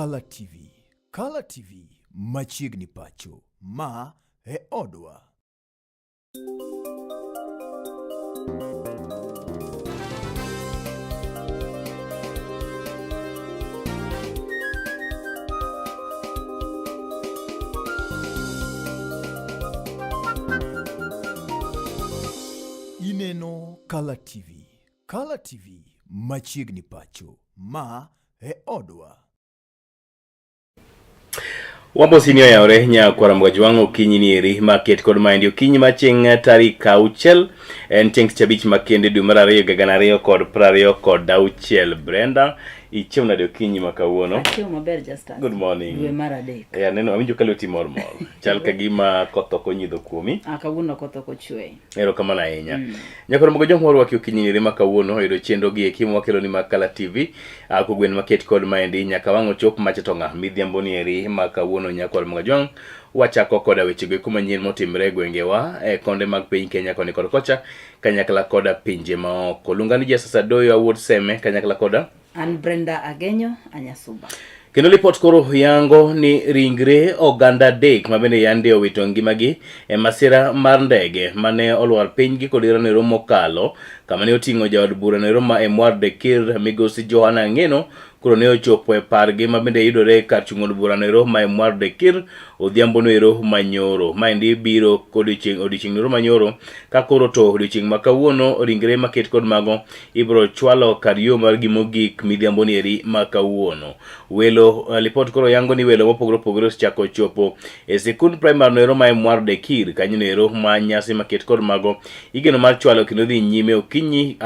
Color TV. Color TV machiegni pacho. Ma e odwa. Ineno Color TV. Color TV machiegni pacho. Ma e odwa. Wambo sinio yaore nya kwara mwajwango Mokinyi ni eri market kod mind Mokinyi macheng tarik auchiel en chieng' chabich makende dwe mar 2 gana 2020 kod auchiel. Brenda ichiemo nade Mokinyi makawuono? Achiemo maber Justin. Good morning. Dwe mar 3. Ya neno awinjo ka loti mor. Chal ka gima koth ok onyidho kuomi. Kawuono koth ok ochwe. Erokamano ahinya. Nyakoro mogo joma orwaki Mokinyi ni eri makawuono oyudo chenro gi ekimo wakelo ni makala TV kogwen market kod mind nyaka wango chop machetonga midhiambo ni eri makawuono nyakoro mogo jong wachako koda weche go manyien motimre gwengewa konde mag piny Kenya koni kod kocha kanyakla koda pinje maoko. Lungani Sasa Doyo awuod seme kanyakla koda An Brenda Agenyo Anyasuba. Kendo report koro yango ni ringre oganda dek mabende yande owito ngimagi masira mar ndege mane olwar piny gi kod irano romo kalo kama ne oting'o jaod bura ne Roma Mwadekir Migosi Johana Ngeno koro ne ochopo e pargi mabende yudore kar chung'od bura ne Roma Mwadekir odhiambo no ero manyoro maendi biro odiochieng' no manyoro ka koro to odiochieng' makawuono ringre maket kod mago ibro chwalo kar yo mar gimogik midhiambo ni eri makawuono. Welo report koro yango ni welo mopogore opogore chako chopo e sikund primary no Roma Mwadekir kanyo no ero ma nyasi maket kod mago igeno mar chwalo kendo dhi nyime Mokinyi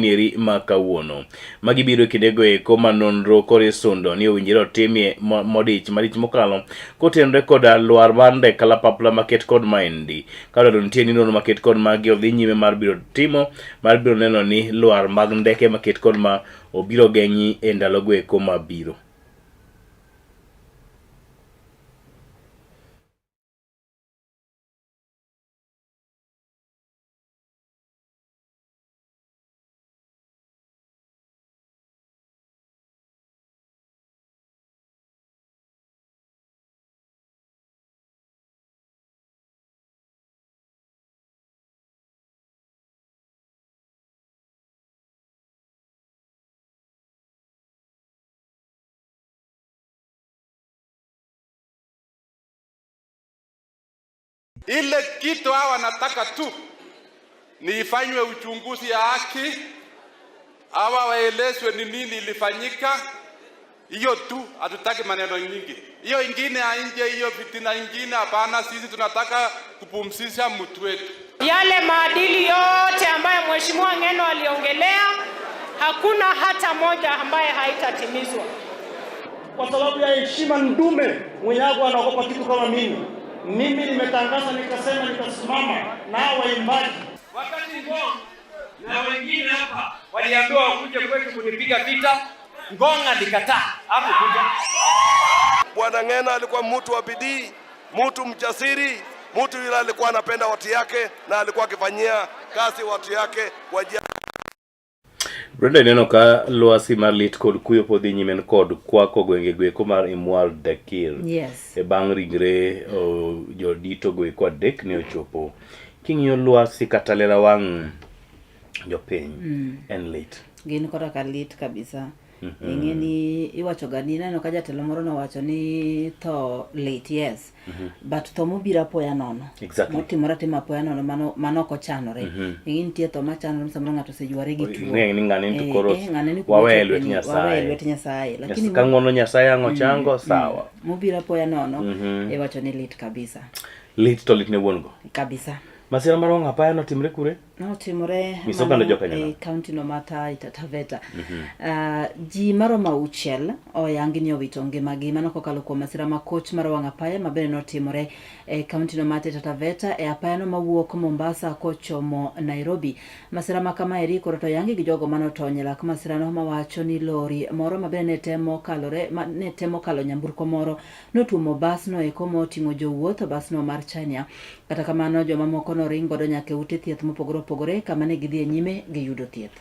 ni eri makawuono. Magi biro kindego eko ma Nonro kore sundo ni owinjore otimie modich malich mokalo kotenre koda lwar bande kalapapla maket kod maendi kadwaro nitie ni nono maket kod magi odhi nyime mar biro neno ni lwar mag ndeke maket kod ma obiro geng'i e ndalo go eko mabiro. Ile kitu hawa wanataka tu ni ifanywe uchunguzi ya haki, hawa waelezwe ni nini ilifanyika. Hiyo tu, hatutaki maneno nyingi. Hiyo ingine ya nje, hiyo fitina ingine hapana. Sisi tunataka kupumzisha mtu wetu. Yale maadili yote ambayo Mheshimiwa Ngeno aliongelea, hakuna hata moja ambaye haitatimizwa. Kwa sababu ya heshima ndume mwenye anaogopa kitu kama mimi. Mimi nimetangaza nikasema nitasimama na waimbaji. Wakati Ngong na wengine hapa waliambiwa wakuje kwetu kunipiga vita, Ngong alikataa hapo kuja. Bwana Ngeno alikuwa mtu wa bidii, mtu mjasiri, mtu yule alikuwa anapenda watu yake na alikuwa akifanyia kazi watu yake kwa Brenda neno ka lwasi mar lit kod kuyo podhi nyimen kod kwako gwenge gweko mar Mwadekir. Yes. E bang' ringre jodito gweko adek ne ochopo. King'iyo lwasi kata lela wang' jopiny en lit. Gin kora ka lit kabisa. Ingeni iwacho gani neno ka jatelo moro nowacho ni to late, yes, but to mobira apoya nono. Exactly. Motimore tima apoya nono mano ko chanore. Ingin tie to machanore samoro ng'ato oseyuare gi tuo. Ng'e ni ng'ane to koro wawe lwet Nyasaye. Lakini kang'ono Nyasaye ang'o chango sawa. Mobira apoya nono iwacho ni lit kabisa. Lit to lit ne wuon go. Kabisa. Masira maronga apaya notimre kure? Notimore county no mata Taveta. Ji maroma uchiel oyangi ni owito ngimagi mano kokalo kuom masira ma coach mar wang' apaya mabende notimore county no mata Taveta apaya no mawuok Mombasa kochomo Nairobi. Masira ma kama eri koro to yangi gi jogo manotony lak masira no mawacho ni lori moro mabende ne temo kalo nyamburko moro notuomo bas no eko moting'o jowuoth bas no mar China. Kata kamano joma moko no ringo do nyaka ute thieth mopogore opogore kama ne gidhi nyime gi yudo thieth.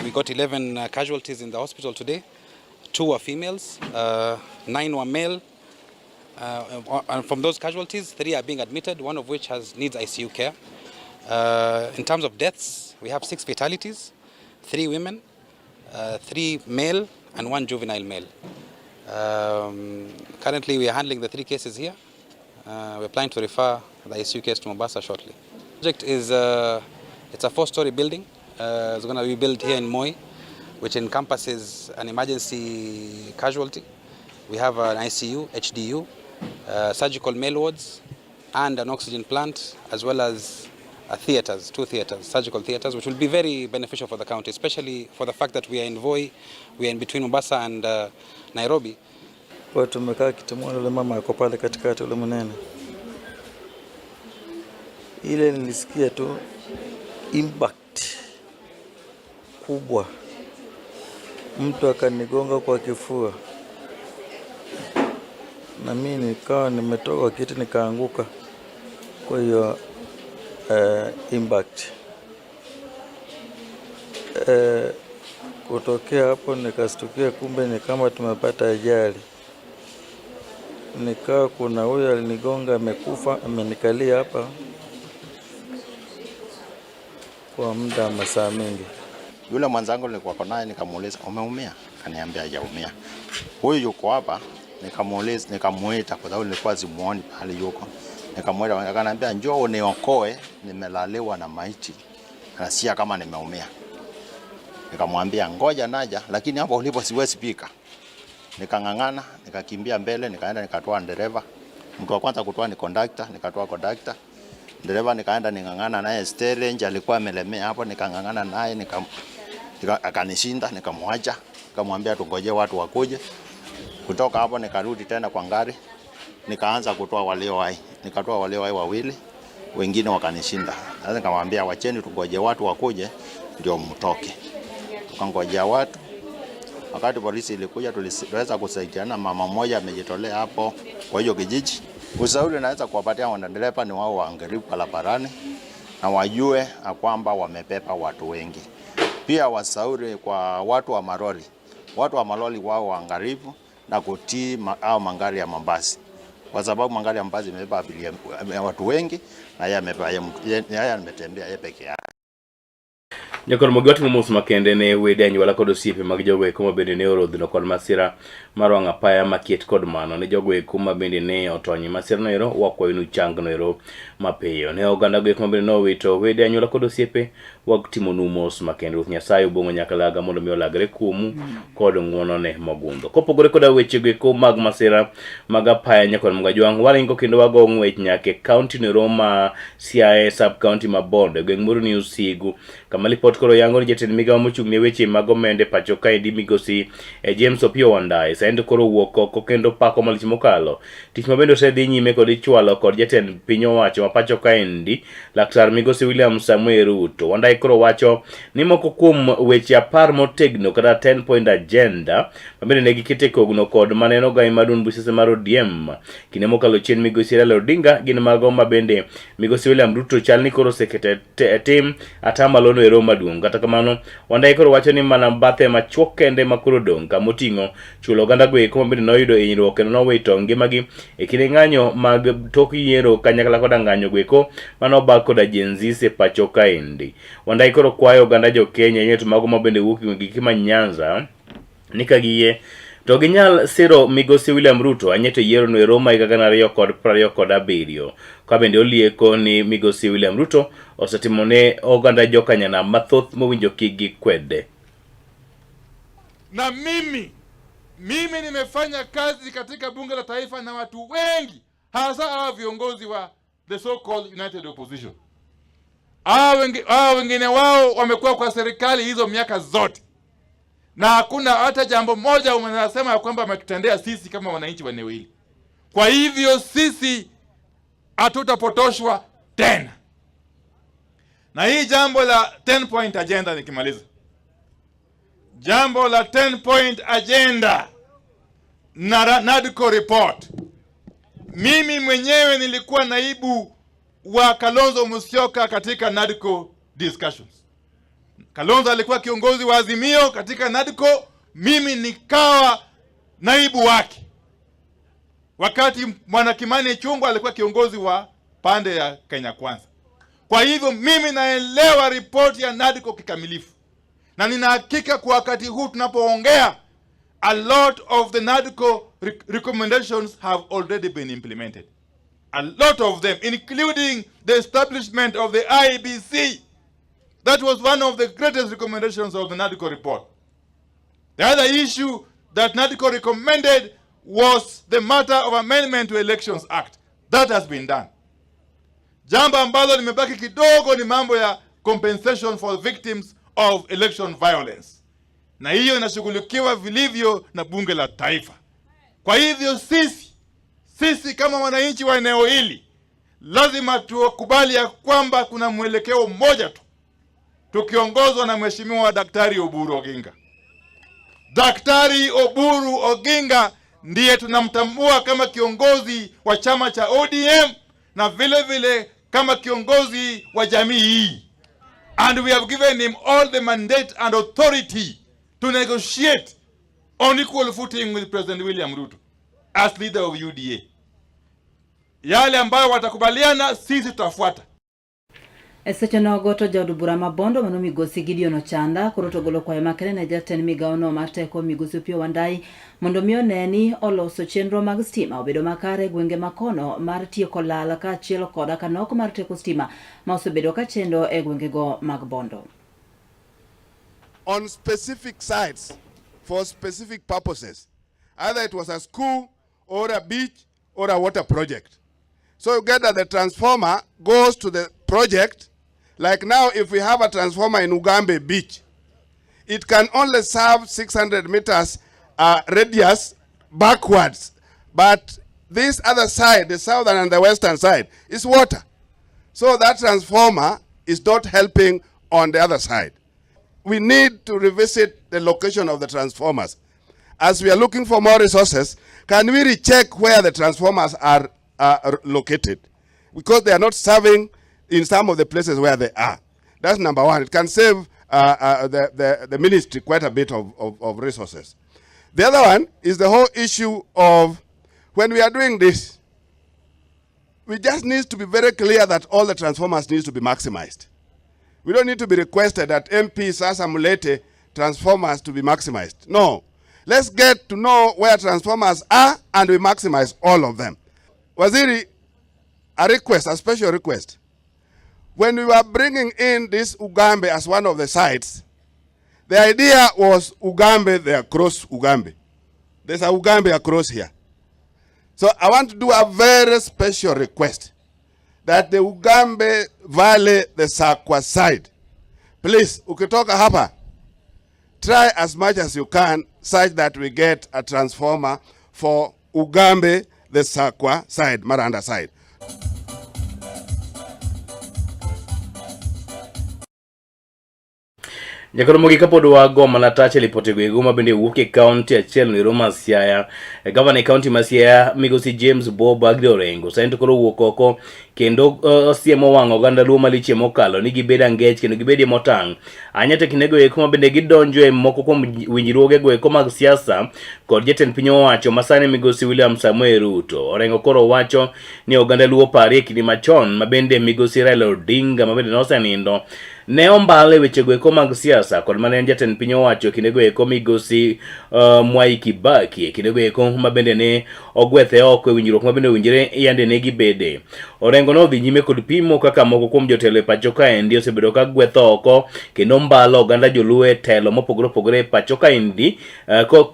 We got 11 casualties in the hospital today. 2 were females, 9 were male. And from those casualties, 3 are being admitted, one of which needs ICU care. In terms of deaths, we have 6 fatalities, 3 women, 3 male, and 1 juvenile male. Currently, we are handling the 3 cases here. We're planning to refer the ICU case to Mombasa shortly. The project is it's a 4-story building. It's going to be built here in Moi, which encompasses an emergency casualty. We have an ICU, HDU, surgical male wards, and an oxygen plant, as well as theaters, 2 theaters, surgical theaters, which will be very beneficial for the county, especially for the fact that we are in Voi, we are in between Mombasa and Nairobi. Kwa tumekaa kitumwani ule mama yuko pale katikati ule mnene. Ile nilisikia tu impact kubwa. Mtu akanigonga kwa kifua. Na mimi nikawa nimetoka kiti nikaanguka. Kwa hiyo impact. Kutokea hapo nikastukia kumbe ni kama tumepata ajali. Nikawa kuna huyo alinigonga amekufa, amenikalia hapa kwa muda wa masaa mengi. Yule mwanzangu nilikuwa naye nikamuuliza umeumia? Kaniambia hajaumia. Huyu yuko hapa, nikamuuliza nikamuita kwa sababu nilikuwa simuoni pale yuko. Nikamuita akaniambia njoo uniokoe, nimelaliwa na maiti. Anasia kama nimeumia. Nikamwambia ngoja naja, lakini hapo ulipo siwezi pika. Nikangangana, nikakimbia mbele, nikaenda nikatoa dereva. Mtu wa kwanza kutoa ni conductor, nikatoa conductor. Dereva nikaenda ningangana naye steering, alikuwa amelemea hapo, nikangangana naye akanishinda, nikamwacha, nikamwambia tungoje watu wakuje. Kutoka hapo nikarudi tena kwa gari, nikaanza kutoa walio hai. Nikatoa walio hai 2, wengine wakanishinda. Sasa nikamwambia wacheni tungoje watu wakuje ndio mtoke. Tukangojea watu. Wakati polisi ilikuja tuliweza kusaidiana, mama mmoja amejitolea hapo kwa hiyo kijiji. Ushauri naweza kuwapatia wanadereva ni wao waangalifu barabarani na wajue kwamba wamepepa watu wengi. Pia washauri kwa watu wa malori. Watu wa malori wao waangalifu na kutii au magari ya mabasi. Kwa sababu magari ya mabasi yamebeba watu wengi na yeye ametembea yeye peke yake. Nyakor mogoti mos makende ne wede anyuola kod osiepe mag jogo eko mabende ne orodhno kod masira mar wang' apaya makiet kod mano ne jogo eko mabende ne otony masira no ero wakwayo nu chang no ero mapiyo ne oganda go eko mabende nowito wede anyuola kod osiepe wag timo nu mos makende. Ruoth Nyasaye obongo nyakalaga mondo mi olagre kuomu kod ng'uono ne mogundho. Kopogore koda weche go eko mag masira mag apaya nyakor mgajwang' waringo kendo wago ng'wech nyake kaunti no ero ma Siaya sub county ma Bondo gweng' moro ni Usigu kama lipot koro yango ni jatend migawo mochung' ne weche mag omende pacho kae di migosi James Opio Wandayi saendo koro wuok oko kendo pako malich mokalo tich mabende osedhi nyime kod ichwalo kod jatend piny owacho ma pacho kaendi Laktar migosi William Samuel Ruto. Wandayi koro wacho ni moko kuom weche 10 motegno kata 10 point agenda mabende ne gikete kogno kod maneno gai madun busese mar ODM kinde mokalo chien migosi Raila Odinga gin mago mabende migosi William Ruto chalni koro sekete tim atamalo no ero maduong'. Kata kamano Wandayi koro wacho ni mana bathe machuok kende makoro dong' kamoting'o chulo oganda go eko mabende noyudo hinyruok kendo nowito ngimagi e kinde ng'anyo mag tok yiero kanyakla koda ng'anyo go eko manobak koda Gen Z e pacho kaendi. Wandayi koro kwayo oganda jo Kenya nyeto mago mabende wuok gi Nyanza ni ka giyie to ginyal siro migosi William Ruto anyeto yiero no ero ma 2027 ka bende olieko ni migosi William Ruto osetimone oganda jo Kanyana mathoth mowinjo kigi kwede. Na mimi nimefanya kazi katika bunge la taifa na watu wengi, hasa hawa viongozi wa the so called United Opposition. Wengine wao wamekuwa kwa serikali hizo miaka zote, na hakuna hata jambo moja wanasema kwamba ametutendea sisi kama wananchi wa eneo hili. Kwa hivyo sisi hatutapotoshwa tena. Na hii jambo la 10 point agenda nikimaliza. Jambo la 10 point agenda na NADCO report. Mimi mwenyewe nilikuwa naibu wa Kalonzo Musyoka katika NADCO discussions. Kalonzo alikuwa kiongozi wa Azimio katika NADCO, mimi nikawa naibu wake. Wakati Bwana Kimani Ichung'wah alikuwa kiongozi wa pande ya Kenya Kwanza. Kwa hivyo mimi naelewa ripoti ya NADCO kikamilifu. Na nina hakika kwa wakati huu tunapoongea, a lot of the NADCO recommendations have already been implemented. A lot of them, including the establishment of the IEBC. That was one of the greatest recommendations of the NADCO report. The other issue that NADCO recommended was the matter of amendment to Elections Act. That has been done. Jambo ambalo limebaki kidogo ni mambo ya compensation for victims of election violence. Na hiyo inashughulikiwa vilivyo na bunge la taifa. Kwa hivyo sisi kama wananchi wa eneo hili lazima tukubali ya kwamba kuna mwelekeo mmoja tu, tukiongozwa na Mheshimiwa Daktari Oburu Oginga. Daktari Oburu Oginga ndiye tunamtambua kama kiongozi wa chama cha ODM na vile vile kama kiongozi wa jamii hii. And we have given him all the mandate and authority to negotiate on equal footing with President William Ruto as leader of UDA. Yale ambayo watakubaliana sisi tutafuata. Seche nogo to jaod bura mabondo mano migosi Gideon Ochanda koro to golo kwayo makene ne jatend migaono mar teko migosi Opiyo Wandayi mondo mi oneni oloso chenro mag stima obedo makare gwenge makono mar tieko lal ka achiel koda kanok mar teko stima ma osebedo ka chendo e gwengego mag bondo. On specific sites for specific purposes, either it was a school or a beach or a water project. So you get that the transformer goes to the project. Like now, if we have a transformer in Ugambe Beach, it can only serve 600 meters radius backwards. But this other side, the southern and the western side, is water. So that transformer is not helping on the other side. We need to revisit the location of the transformers. As we are looking for more resources, can we recheck where the transformers are located? Because they are not serving in some of the places where they are. That's number one. It can save the ministry quite a bit of resources. The other one is the whole issue of when we are doing this, we just need to be very clear that all the transformers need to be maximized. We don't need to be requested that MPs assimilate transformers to be maximized. No. Let's get to know where transformers are and we maximize all of them. Waziri, a special request. When we were bringing in this Ugambe as one of the sites, the idea was Ugambe, they across Ugambe. There's a Ugambe across here. So I want to do a very special request that the Ugambe Valley, the Sakwa side, please, ukitoka hapa, try as much as you can such that we get a transformer for Ugambe, the Sakwa side, Maranda side. Jakoro mogi kapod wago malatache lipote gwego mabende wuok e county achiel ni Roma Siaya. Governor county ma Siaya migosi James Bob Agde Orengo saint koro wuok oko kendo osiemo wang' oganda luo maliche mokalo ni gibeda ngech kendo gibedie motang' anyate kinego eko mabende gidonjo e moko kuom winjruoge go eko mag siasa kod jatend piny owacho masani migosi William Samuel Ruto. Orengo koro wacho ni oganda luo pare kini machon mabende migosi Raila Odinga mabende nosenindo ne ombale weche go eko mag siasa kod mane jatend piny owacho kinego eko migosi Mwai Kibaki kinego eko mabende ne ogwethe oko e winjruok mabende winjire yande ne gibede. Orengo no dhi nyime kod pimo kaka moko kuom jotelo e pacho kaendi osebedo ka gwetho oko kendo mbalo oganda joluo e telo mopogore opogore e pacho kaendi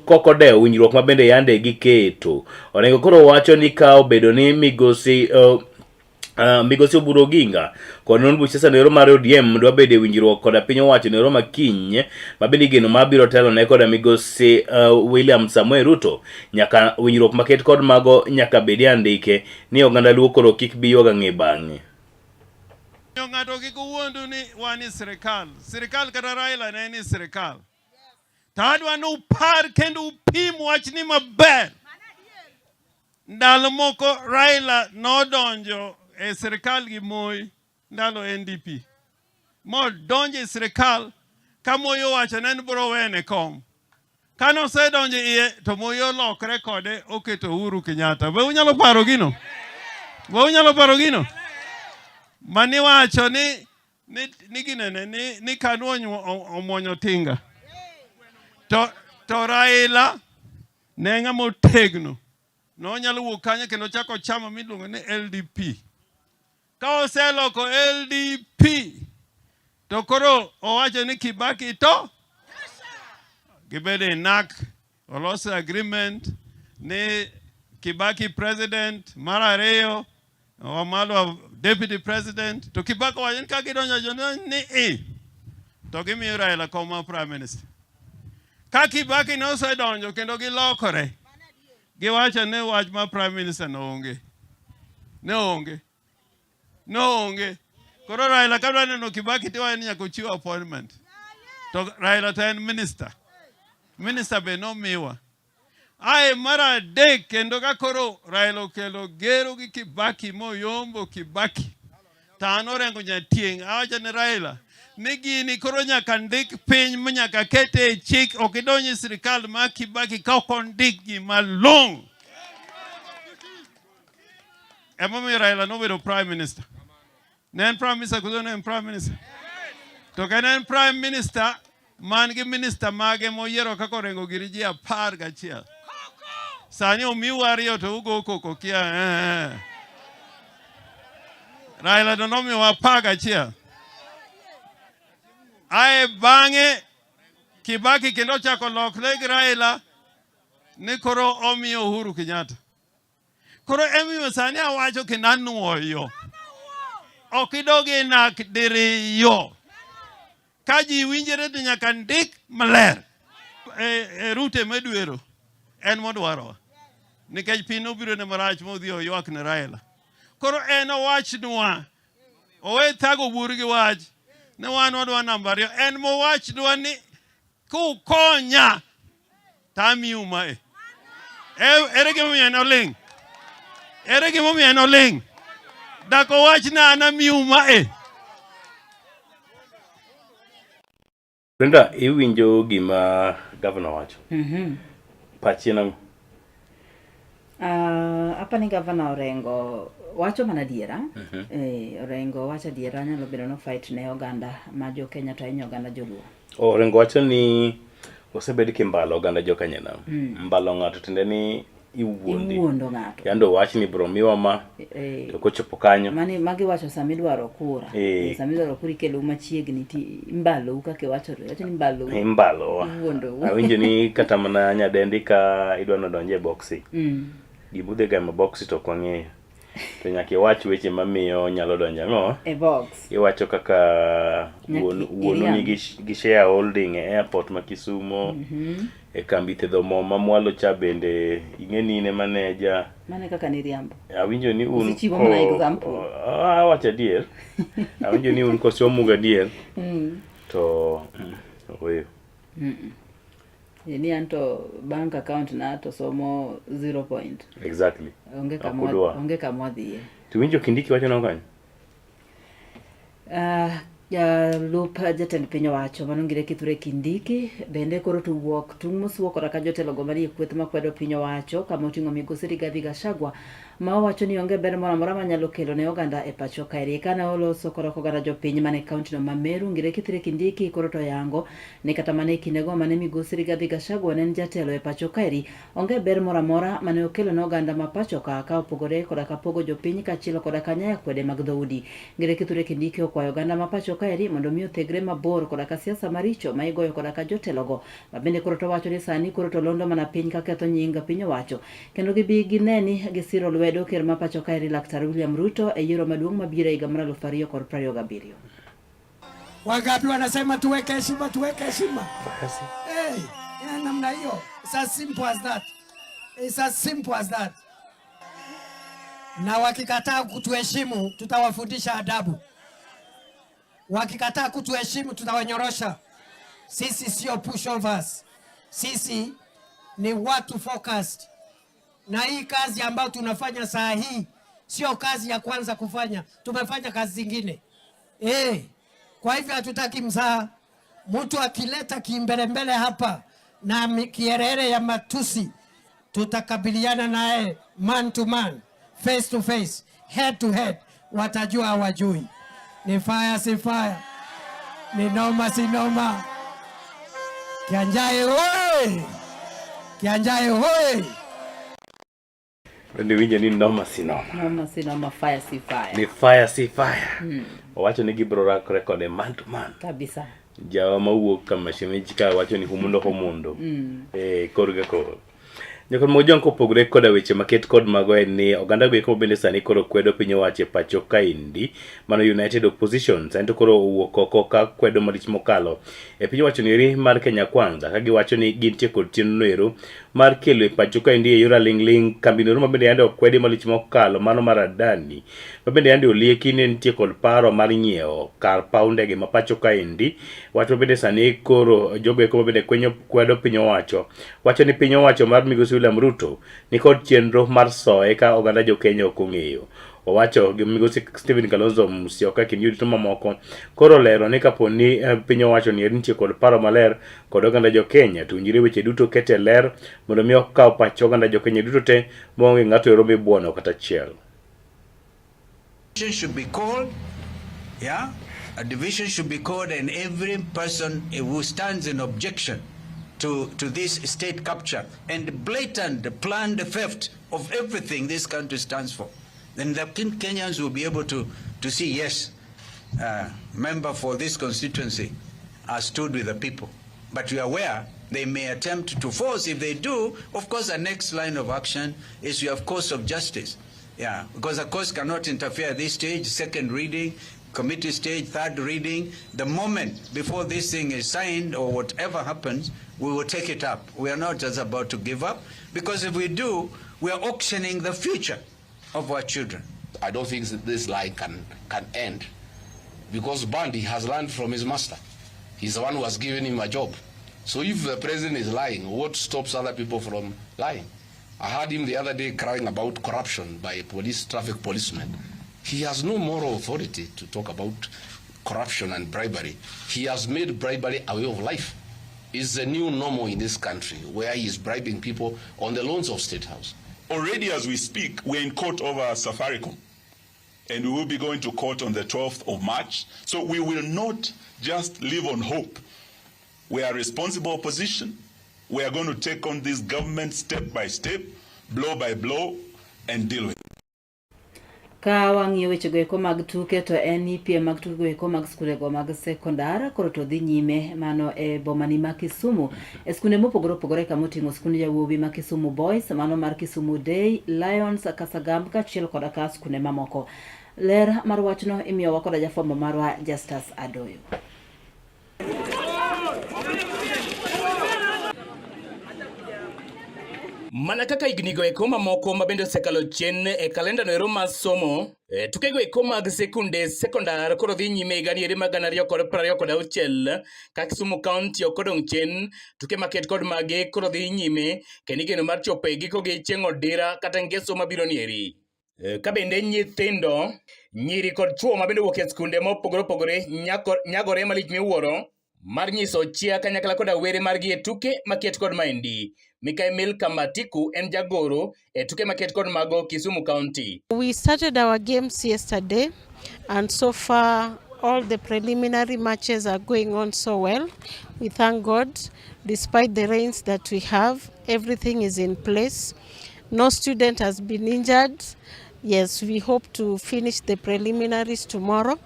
kokodewo winjruok mabende yande giketo. Orengo koro wacho ni ka obedo ni migosi Oburu Oginga kod non buch siasa nero mar ODM dwa bede winjruok koda piny owacho nero makiny mabende geno mabiro telo ne koda migosi William Samuel Ruto nyaka winjruok maket kod mago nyaka bede andike ni oganda luo koro kik bi yoga ng'e bang'e. Ng'ato kik wuondu ni wani sirikal kata Raila ne ni sirikal. Tadwa ni upar kendo upim wachni maber. Ndalo moko Raila nodonjo e sirikal gi Moi ndalo NDP. Mo donje sirikal Kamoyo wacho ne bro wene kom. Kano sedonje iye to Moyo lokre kode oketo Uhuru Kenyatta. Be unyalo paro gino? Be unyalo paro gino? Mani wacho ni ginene ni kanu omuonyo tinga. To Raila ne ng'ama otegno. No nyalo wuok kanyo kendo chako chama miluongo ni LDP. Ka oseloko LDP to koro owacho ni Kibaki to gibede nak oloso agreement ni Kibaki president mar ariyo Wamalwa deputy president to Kibaki wacho ni ka gidonjo ni to gimiyo Raila kom prime minister. Ka Kibaki ne osedonjo kendo gilokore giwacho ni wach ma prime minister no onge. Koro Raila kadwa neno Kibaki tiwa ni nyaka chiwo appointment. To Raila to en minister. Minister be no miwa. Ai mara dek kendo ka koro Raila okelo gero gi Kibaki moyombo Kibaki. Tano rengo nyatieng awacho ni Raila ni gini koro nyaka ndik piny manyaka kete chik okidonji sirikal ma Kibaki ka okondik gi malong. Emomi Raila no bedo prime minister. Nen prime minister kudo nen prime minister. To kanen prime minister man gi minister mage moyiero kako rengo giri ji 11. Sani omiu ariyo to ugo koko kia. Raila do nomi wa 11. Ae bange Kibaki kendo chako lokre gi Raila ni koro omiyo Uhuru Kenyatta. Koro emiyo sani awacho kinanuoyo. Okidogi nak diriyo. Kaji winjere to nyaka ndik maler. Rute medwero. En modwaro. Nikech piny obiro ne marach modhi oywak ne Raila. Koro en owachnwa. Owe thago bur gi wach. Ne wan wadwa namba ariyo. En mowachnwa ni kukonya tamiu mae. Ere gimomiyo en oling. Ere gimomiyo en oling. Dako wachna anamiu mae. Brenda, iwinjo gima governor wacho. Pachi na apa ni governor Orengo wacho mana diera. Orengo wacho diera nyalo bedo no fight ne oganda ma jo Kenya to inyo oganda joluo. Orengo wacho ni osebed kimbalo oganda jo Kenya na. Mbalo ng'ato tende ni iwuondo ng'ato. Yando wach ni bro miwa ma to kochopo kanyo. Mani magi wacho samidwaro kura. Samidwaro kura kelo machiegni ti mbalo kake wacho ni mbalo. Mbalo. Awinjo ni kata mana nyadendi ka idwano donje boxi. Gibudhe ga boxi to kwang'eyo. To nyaka iwach weche mamiyo nyalo donjo no. E box. Iwacho kaka wuonu ni gi share holding e airport ma Kisumo. E kambi tedho mo mamwalo cha bende ing'eni ne manager. Mane kaka ni riambo. Awinjo ni un ko example. Wacha dier. Awinjo ni un kosomo ga dier. To oyo. Ni anto bank account na to somo 0 point. Exactly. Onge kamwa dhiye. Tuwinjo Kindiki wacho nango kanyo. Ya lupa jatend piny owacho manongire Kithure Kindiki bende koro tuwuok tung' mosuo kora ka jotelo go manie kweth makwedo piny owacho kama oting'o migosi Rigathi Gachagua ma owacho ni onge ber moro amora manyalo kelo ne oganda e pacho kae kana oloso koro oganda jopiny mane kaunti no ma Meru. Ngire Kithure Kindiki koro to yango ne kata mane kinego mane migosi Rigathi Gachagua ne jatelo e pacho kae onge ber moro amora mane okelo ne oganda ma pacho ka opogore koda ka pogo jopiny ka chilo koda kanya kwede mag dhoudi. Ngire Kithure Kindiki okwayo oganda ma pacho kae mondo miyo tegre mabor koda ka siasa maricho ma igoyo koda ka jotelo go. Mabende koro to wacho ni sani koro to londo mana piny ka ketho nyinga piny owacho kendo gibi gineni gisiro lwedo ker ma pacho kae Laktar William Ruto e yiero maduong' mabiro higa mar 2027. Wangapi wanasema tuweke heshima, tuweke heshima. Namna hiyo. It's as simple as that. It's as simple as that. Na wakikataa kutuheshimu tutawafundisha adabu. Wakikataa kutuheshimu tutawanyorosha. Sisi sio pushovers. Sisi ni watu focused. Na hii kazi ambayo tunafanya saa hii sio kazi ya kwanza kufanya. Tumefanya kazi zingine. Kwa hivyo hatutaki mzaha. Mtu akileta kimbelembele hapa na kierere ya matusi, tutakabiliana naye man to man, face to face, head to head. Watajua hawajui. Ni fire si fire, ni noma si noma. Kianjae hoi! Kianjae hoi! Ndi winje ni noma si noma. Noma si noma, fire si fire. Ni fire si fire. Wacho ni gibro rekode man to man. Kabisa. Jawa mawuok kama shemeji ka wacho ni humundo homundo. Korga kor. Nyakon mojon kopogre koda weche maket kod mago en ni oganda gweko bende sani koro kwedo piny owacho pacho kaindi mano United Opposition sani koro owuok oko ka kwedo malich mokalo e piny owacho ni mar Kenya Kwanza ka giwacho ni gintie kod chenro ero mar kelo e pacho kaindi e yora lingling kambi no mabende yande okwedi malich mokalo mano mar Adani mabende yande olieki ni nitie kod paro mar nyiewo kar paw ndege ma pacho kaindi wacho bende sani koro jogweko mabende kwedo piny owacho wacho ni piny owacho mar Migosi William Ruto ni kod chenro mar soe ka oganda jo Kenya ok ong'eyo. Owacho gi Migosi Stephen Kalonzo Musyoka kin yudito mamoko koro lero ni kapo ni piny owacho ni nitie kod paro maler kod oganda jo Kenya to njire weche duto kete ler mondo mi okaw pacho oganda jo Kenya duto te maonge ng'ato ero mibuono kata chiel. Should be called, yeah, a division should be called, and every person who stands in objection to this state capture and blatant planned theft of everything this country stands for, then the Kenyans will be able to see, yes, member for this constituency stood with the people. But we are aware they may attempt to force. If they do, of course, the next line of action is you have course of justice. Yeah, because the courts cannot interfere at this stage, second reading, committee stage, third reading. The moment before this thing is signed or whatever happens, we will take it up. We are not just about to give up, because if we do, we are auctioning the future of our children. I don't think this lie can end, because Bandi has learned from his master. He's the one who has given him a job. So if the president is lying, what stops other people from lying? I heard him the other day crying about corruption by traffic policemen. He has no moral authority to talk about corruption and bribery. He has made bribery a way of life. It's the new normal in this country, where he is bribing people on the loans of State House. Already as we speak, we're in court over Safaricom. And we will be going to court on the 12th of March. So we will not just live on hope. We are a responsible opposition. We are going to take on this government step by step, blow by blow, and deal with it. Ka wang'iyo weche go eko mag tuke to NEP mag tuke go eko mag skule go mag sekondara koro to dhi nyime mano e bomani ma Kisumu e skunde mopogore opogore kama oting'o skunde jawuowi ma Kisumu Boys, mano mar Kisumu Day, Lions, Kasagam kaachiel koda ka skunde mamoko. Ler mar wachno imiyowa koda jafwambo marwa Justus Adoyo. Mana kaka ignigo eko mamoko mabende osekalo chien e kalenda no ero mar somo, tukego eko mag sekunde sekondar koro dhi nyime gani ere magana 2026 ka Kisumu County okodong' chien, tuke maket kod mage koro dhi nyime kendo igeno mar chopo e giko gi chieng' odira kata ngeso mabiro nieri. Ka bende nyithindo, nyiri kod chuo mabende wuok e skunde mopogore opogore nyagore malich miwuoro mar nyiso chia kanyakla koda were margi e tuke maket kod maendi. Mikael Kamatiku en jagoro e tuke maket kod mago Kisumu County. We started our games yesterday, and so far all the preliminary matches are going on so well. We thank God. Despite the rains that we have, everything is in place. No student has been injured. Yes, we hope to finish the preliminaries tomorrow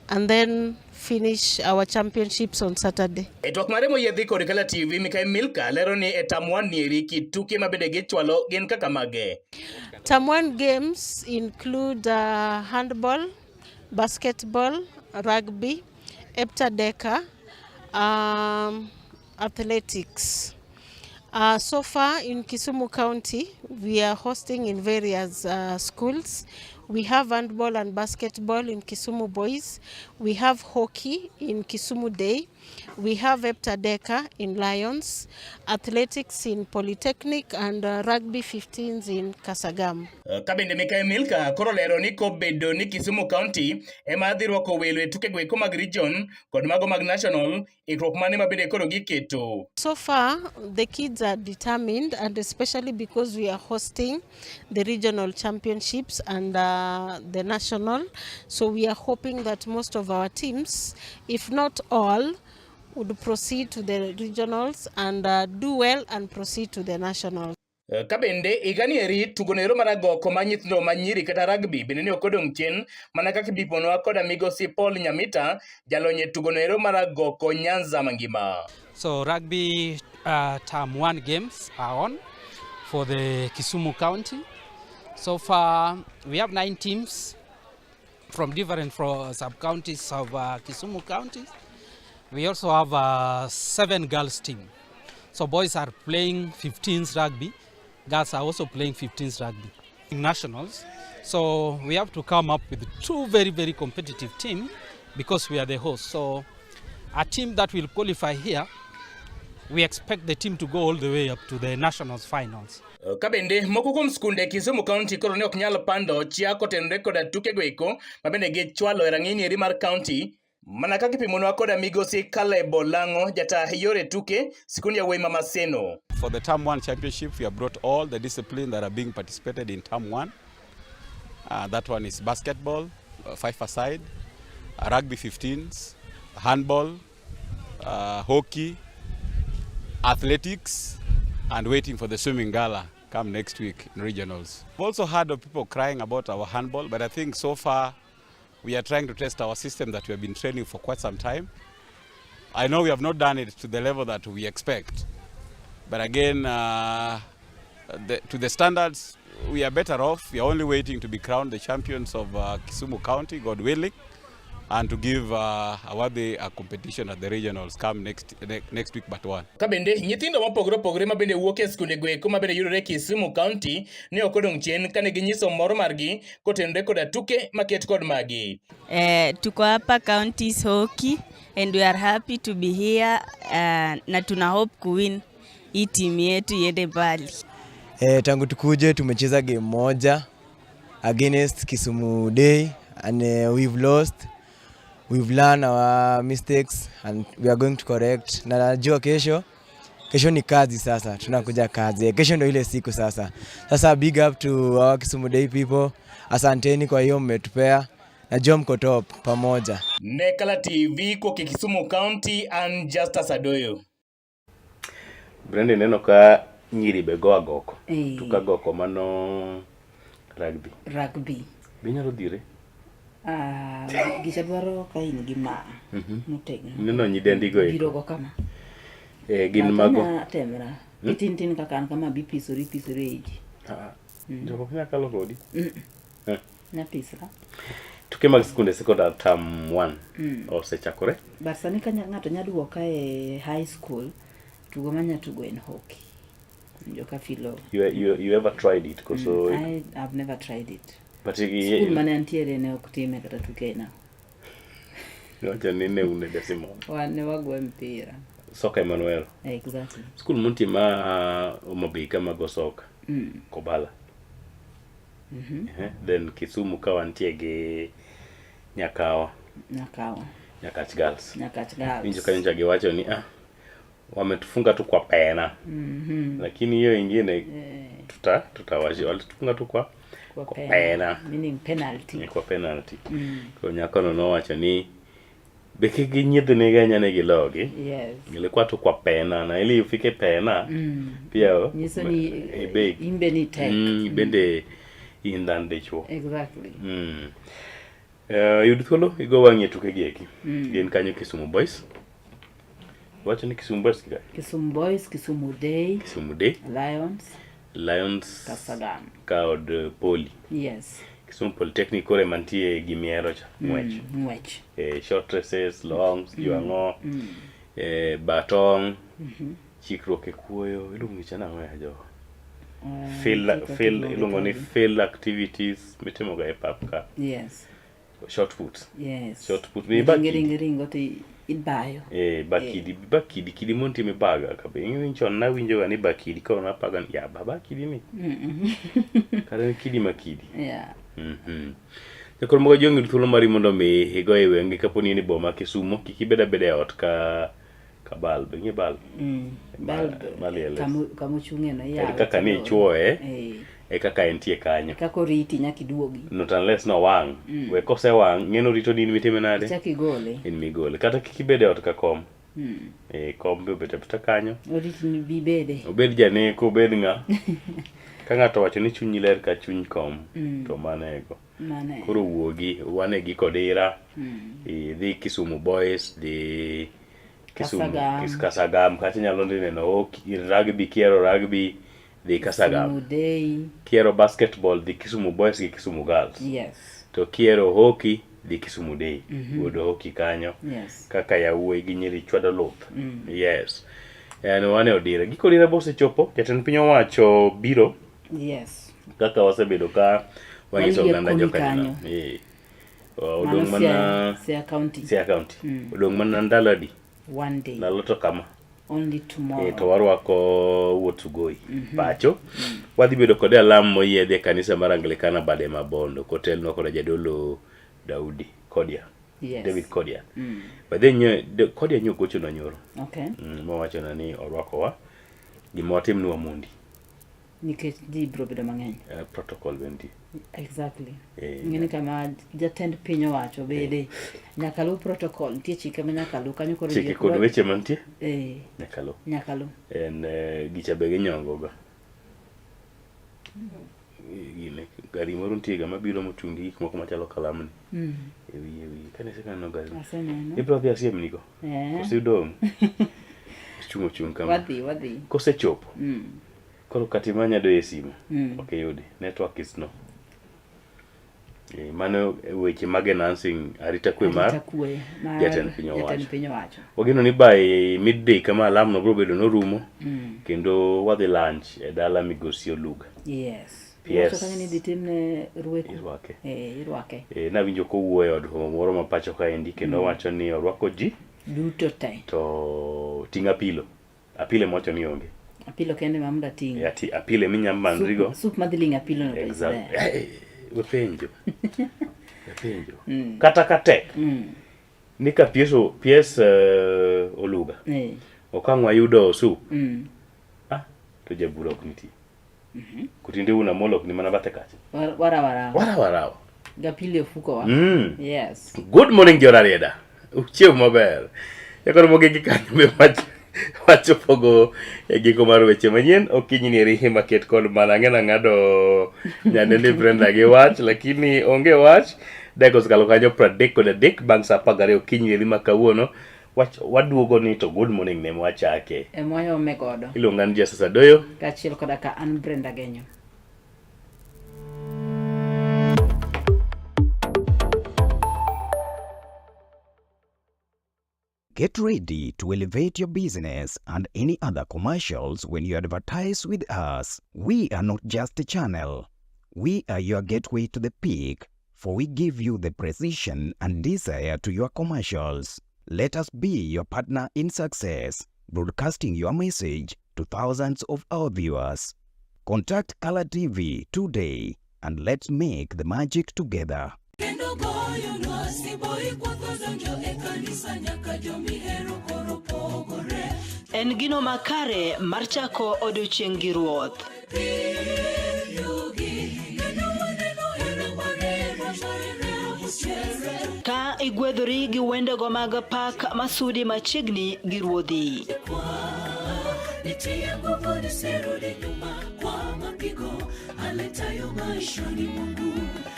and then finish our championships on Saturday. Twak mare moyiedhi kod Kala TV, Mikael lero ni etamwan nieri kituke mabende gichwalo gin kaka mage. Tam1 games include handball, basketball, rugby, heptadeka, athletics. So far in Kisumu County, we are hosting in various schools. We have handball and basketball in Kisumu Boys. We have hockey in Kisumu Day. We have Heptadeka in Lions, athletics in Polytechnic, and rugby 15s in Kasagam. Kabende Mikael Milka koro lero ni kobedo ni Kisumu County ema dhi rwako welo e tuke go mag region kod mago mag national ikruok mane mabende koro giketo. So far, the kids are determined, and especially because we are hosting the regional championships and the national. So we are hoping that most of our teams, if not all, would proceed to the regionals and do well and proceed to the nationals. Kabende igani eri tugonero maragoko manyitno manyiri kata rugby bende ne okodong chien mana kaka biponwa koda migosi Paul Nyamita jalonye tugonero maragoko Nyanza mangima. So rugby term 1 games are on for the Kisumu County. So far we have 9 teams from different sub-counties of Kisumu County. We also have 7 girls team. So boys are playing 15s rugby. Girls are also playing 15s rugby. In nationals, so we have to come up with 2 very, very competitive teams because we are the host. So a team that will qualify here, we expect the team to go all the way up to the nationals finals. Kabende moko kuom skunde Kisumu County koro ne ok nyal pando chia kotenre koda tuke go eko mabende gichwalo e rang'iny eri mar county mana kaka ipimonwa koda migosi Caleb Olango jata yore tuke sikundi ya Wema Maseno. For the Term 1 championship, we have brought all the disciplines that are being participated in Term 1. That one is basketball, 5-a-side, rugby 15s, handball, hockey, athletics, and waiting for the swimming gala come next week in regionals. We've also heard of people crying about our handball, but I think so far we are trying to test our system that we have been training for quite some time. I know we have not done it to the level that we expect, but again, to the standards, we are better off. We are only waiting to be crowned the champions of Kisumu County, God willing, and to give awarded a competition at the regionals come next week but one. Kabende nyithindo mopogore mabende wuok e skunde go eko mabende yudore Kisumu County ne okodong chien kane ginyiso moro margi kotenre koda tuke maket kod magi. Tuko hapa counties hockey and we are happy to be here na tuna hope kuwin hii team yetu iende mbali. Tangu tukuje tumecheza game moja against Kisumu Day and we've lost. We've learned our mistakes and we are going to correct. Na najua kesho ni kazi sasa. Tunakuja kazi. Kesho ndio ile siku sasa. Sasa big up to our Kisumu Day people. Asanteni kwa hiyo mmetupea. Najua mko top pamoja. Nekala TV kwa Kisumu County and Justus Adoyo. Brandi neno ka nyiri be go agoko. Tukagoko mano rugby. Rugby. Binyalo dire. Gisadwaro ka in gi ma motegno. Neno nyidendi go eko. Biro go kama. Gin mago. Temra. Itin kaka an kama bipisori eji. Joko kanya kalo kodi. Na pisra. Tuke mag skunde sekondar term 1 osechakore. Barsani kanya ng'ato nyaduo ka e high school tugo manya tugo en hockey. Joka filo. You ever tried it? I've never tried it. But school mane antiere ne okutime kata tuke na. Wacha nene une desimo. Wane wagwe mpira. Soka Emmanuel. Exactly. School muntima umabika mago soka. Kobala. Then Kisumu kawa ntiege Nyakawa. Nyakach Girls. Injo kanja gewacho ni wametufunga tu kwa pena. Lakini hiyo ingine tutawaji walitufunga tu kwa pena. Meaning penalty. Kwa penalty. Kwa Nyakono no wacho ni beke ginyedhe ne ganya ne gilogi. Yes. Ilikuwa tu kwa pena na ili ufike pena pia niso ni imbe ni tech. Bende indande cho. Exactly. Yuditholo igo wang'e tuke gieki. Gin kanyo Kisumu Boys. Wacho ni Kisumu Boys kika? Kisumu Boys, Kisumu Day. Kisumu Day. Lions. Kasagam. Kaod Poli. Yes. Kisumu Polytechnic kore mantie gimiero cha. Mwech. Short races, longs, yuango. Batong. Chikruok e kuoyo. Ilungi chana ng'e jo. Field ilungo ni field activities mitimoga e pap ka. Yes. Short put. Yes. Short put. Ringo to ibayo. Bakidi kidi monti me baga kabe. Chon na winjo ni bakidi ko na pagan ya baba kidi mi. Kare kidi makidi. Yeah. Koro mogo jongi thuolo mari mondo mi higo e wenge kaponi ni boma Kisumo kikibeda beda ot ka balb ngi balb. Balb kamu chunge no ya. Kaka ni chuoe. E kaka entie kanyo. Kako riti nyaki duogi. Not unless no wang. We kose wang ngeno rito din mitime nade. Chaki gole. In mi gole. Kata kikibeda ot ka kom. Kom be beta kanyo. Oriti ni bibede. Obed jane ko bed nga. Ka ng'ato wacho ni chunyi ler ka chuny kom to manego. Koro wuogi wane gi kodira. Dhi Kisumu Boys, dhi Kisumu Kasagam kata nyalo neno rugby kiero rugby dhi Kasagam. Kiero basketball dhi Kisumu Boys gi Kisumu Girls. Yes. To kiero hockey dhi Kisumu Day. Wodo hockey kanyo. Yes. Kaka yawuoyi gi nyiri chwado luth. Yes. Wane odira. Giko dira bose chopo. Jatend piny owacho biro. Yes. Kaka wasebedo ka wanyiso oganda jokanyo. Odong mana Siaya County. Odong mana ndalo adi. One day. Ndalo to kama. Only tomorrow. To warwako wuoth Sugoi. Pacho. Wadhi bedo kode alam moyiedhi e kanisa mar Anglikana bade Mabondo. Kotelno koda jadolo Daudi Kodia. Yes. David Kodia. But then Kodia nyo gocho na nyoro. Okay. Mowacho na ni orwako wa. Gima watim nwa mundi. Nikech ji bro bedo mang'eny. Protocol bendi. Exactly. Ng'eni kama jatend piny owacho bede nyaka lu protocol nitie chike ma nyaka lu kanyo koro chike kod weche mantie. Nyaka lu. En gicha bege nyongo ga. Gine gari moro nitie ga mabiro motungi gik moko machalo kalamni. Ewi kanise kan no gari. Ibro dhi asiem niko. Kose dong. Chung kama. Wadhi. Kose chopo. Koro katimanya do e simu. Okay yudi. Network is no. Mano weche mag enhancing arita kwe mar jatend piny owacho. Wageno ni by midday kama alam no bro bedo no rumo. Kendo wadhi lunch e dala migosi Oluga. Yes. Yes. Kanyo ni ditimne rueko. Irwake. Irwake. Na winjo ko wuoyo od moro ma pacho ka endi kendo wacho ni orwako ji duto te. To tinga pilo. Apile mocho ni onge. Apilo kende mamda tinga. Yati apile minya mandrigo. Soup madhilinga apilo no. Exactly. Wepenjo. Kata kate. Nika pies Oluga. Okangwa yudo soup. To jabura ok niti. Kutinde una molok ni mana bate kache. Wara. Gapili ofuko wa. Yes. Good morning Jorarieda. Uchiew maber. Yakoro moge gikanyo be wacho pogo e giko mar weche manyien. Okinyi ni rihi market kod malang'ena ng'ado nyanene Brenda gi wach lakini onge wach degos galo kanyo 33 bang' sa 12 okinyi ni makawuono waduogo ni to good morning ne mwachake moyo megodo ilonga ni Sasa Doyo kachiel koda ka an Brenda Genyo. Get ready to elevate your business and any other commercials when you advertise with us. We are not just a channel. We are your gateway to the peak, for we give you the precision and desire to your commercials. Let us be your partner in success, broadcasting your message to thousands of our viewers. Contact Color TV today and let's make the magic together. En gino makare mar chako odiochieng' gi ruoth. Ka igwedhori gi wendego mag pak masudi machiegni gi ruodhi.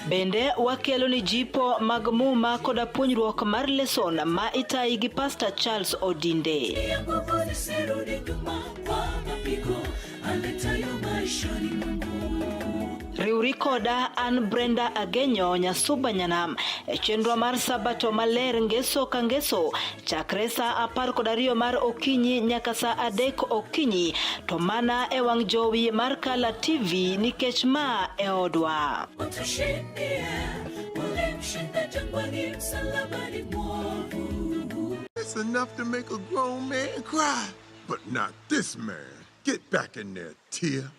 Bende wakelo ni jipo mag muma koda puonjruok mar lesson ma itayi gi Pastor Charles Odinde. Riuri koda an Brenda Agenyo Nyasuba Nyanam e chenro mar Sabato maler ngeso ka ngeso chakre sa 12 mar okinyi nyaka sa 3 okinyi to mana e wang jowi mar Kala TV nikech ma e odwa. It's enough to make a grown man cry, but not this man. Get back in there, Tia.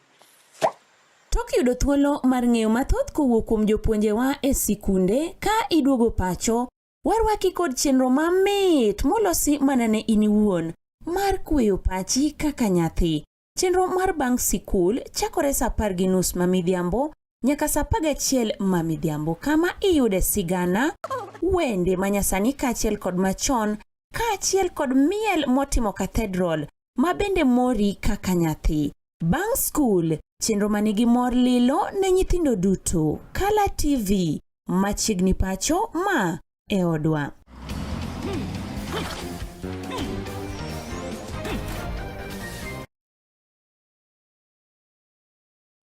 Tok yudo thuolo mar ng'eyo mathoth kowuok kuom jopuonjewa e sikunde, ka iduogo pacho, warwaki kod chenro mamit molosi mana ne in iwuon mar kweyo pachi kaka nyathi. Chenro mar bang' sikul chakore saa 10:30 mamidhiambo nyaka saa 11 mamidhiambo, kama iyude sigana, wende manyasani kaachiel kod machon, kaachiel kod miel motimo cathedral ma bende mori kaka nyathi. Bang' skul, chenro manigi mor lilo ne nyithindo duto. Kala TV, machiegni pacho ma e odwa.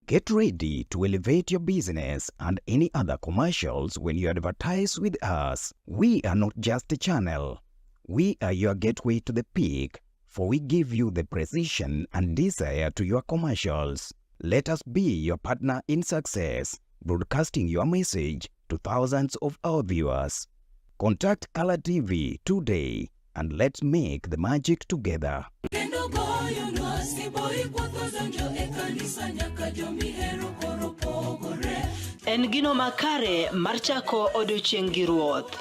Get ready to elevate your business and any other commercials when you advertise with us. We are not just a channel. We are your gateway to the peak, for we give you the precision and desire to your commercials. Let us be your partner in success, broadcasting your message to thousands of our viewers. Contact Color TV today and let's make the magic together. En gino makare mar chako odiochieng' gi ruoth.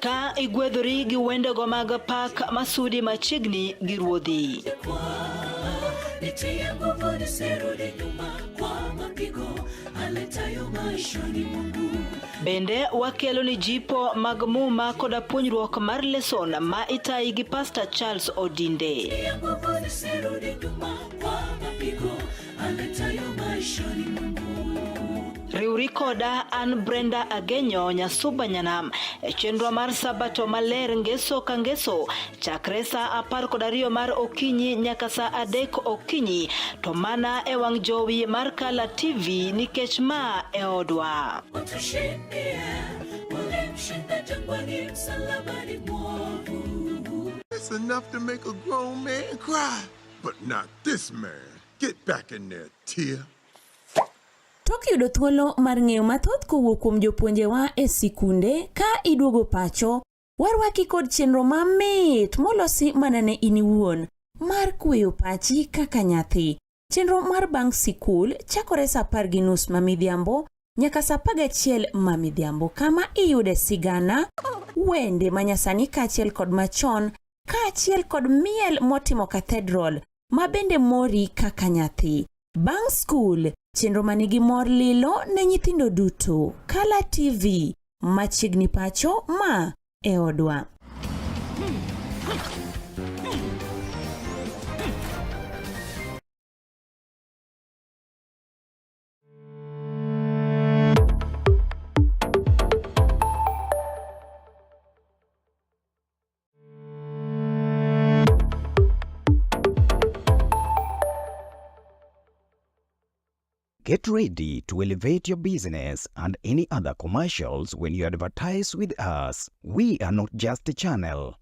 Ka igwedhori gi wendego mag pak masudi machiegni gi ruodhi. Bende wakelo ni jipo mag muma koda puonjruok mar lesson ma itayi gi Pastor Charles Odinde. Riuri koda an Brenda Agenyo Nyasuba Nyanam e chenro mar Sabato maler ngeso ka ngeso chakre saa 12 mar Okinyi nyaka saa 3 Okinyi, to mana e wang' jowi mar Kala TV nikech ma e odwa. It's enough to make a grown man cry, but not this man. Get back in there, Tia. Tok yudo thuolo mar ng'eyo mathoth kowuok kuom jopuonjewa e sikunde, ka iduogo pacho, warwaki kod chenro mamit molosi mana ne in iwuon mar kweyo pachi kaka nyathi. Chenro mar bang' sikul chakore saa 10:30 mamidhiambo nyaka saa 11 mamidhiambo, kama iyude sigana, wende manyasani kaachiel kod machon, kaachiel kod miel motimo cathedral ma bende mori kaka nyathi. Bang' skul, chenro manigi mor lilo ne nyithindo duto. Kala TV, machiegni pacho ma e odwa. Get ready to elevate your business and any other commercials when you advertise with us. We are not just a channel.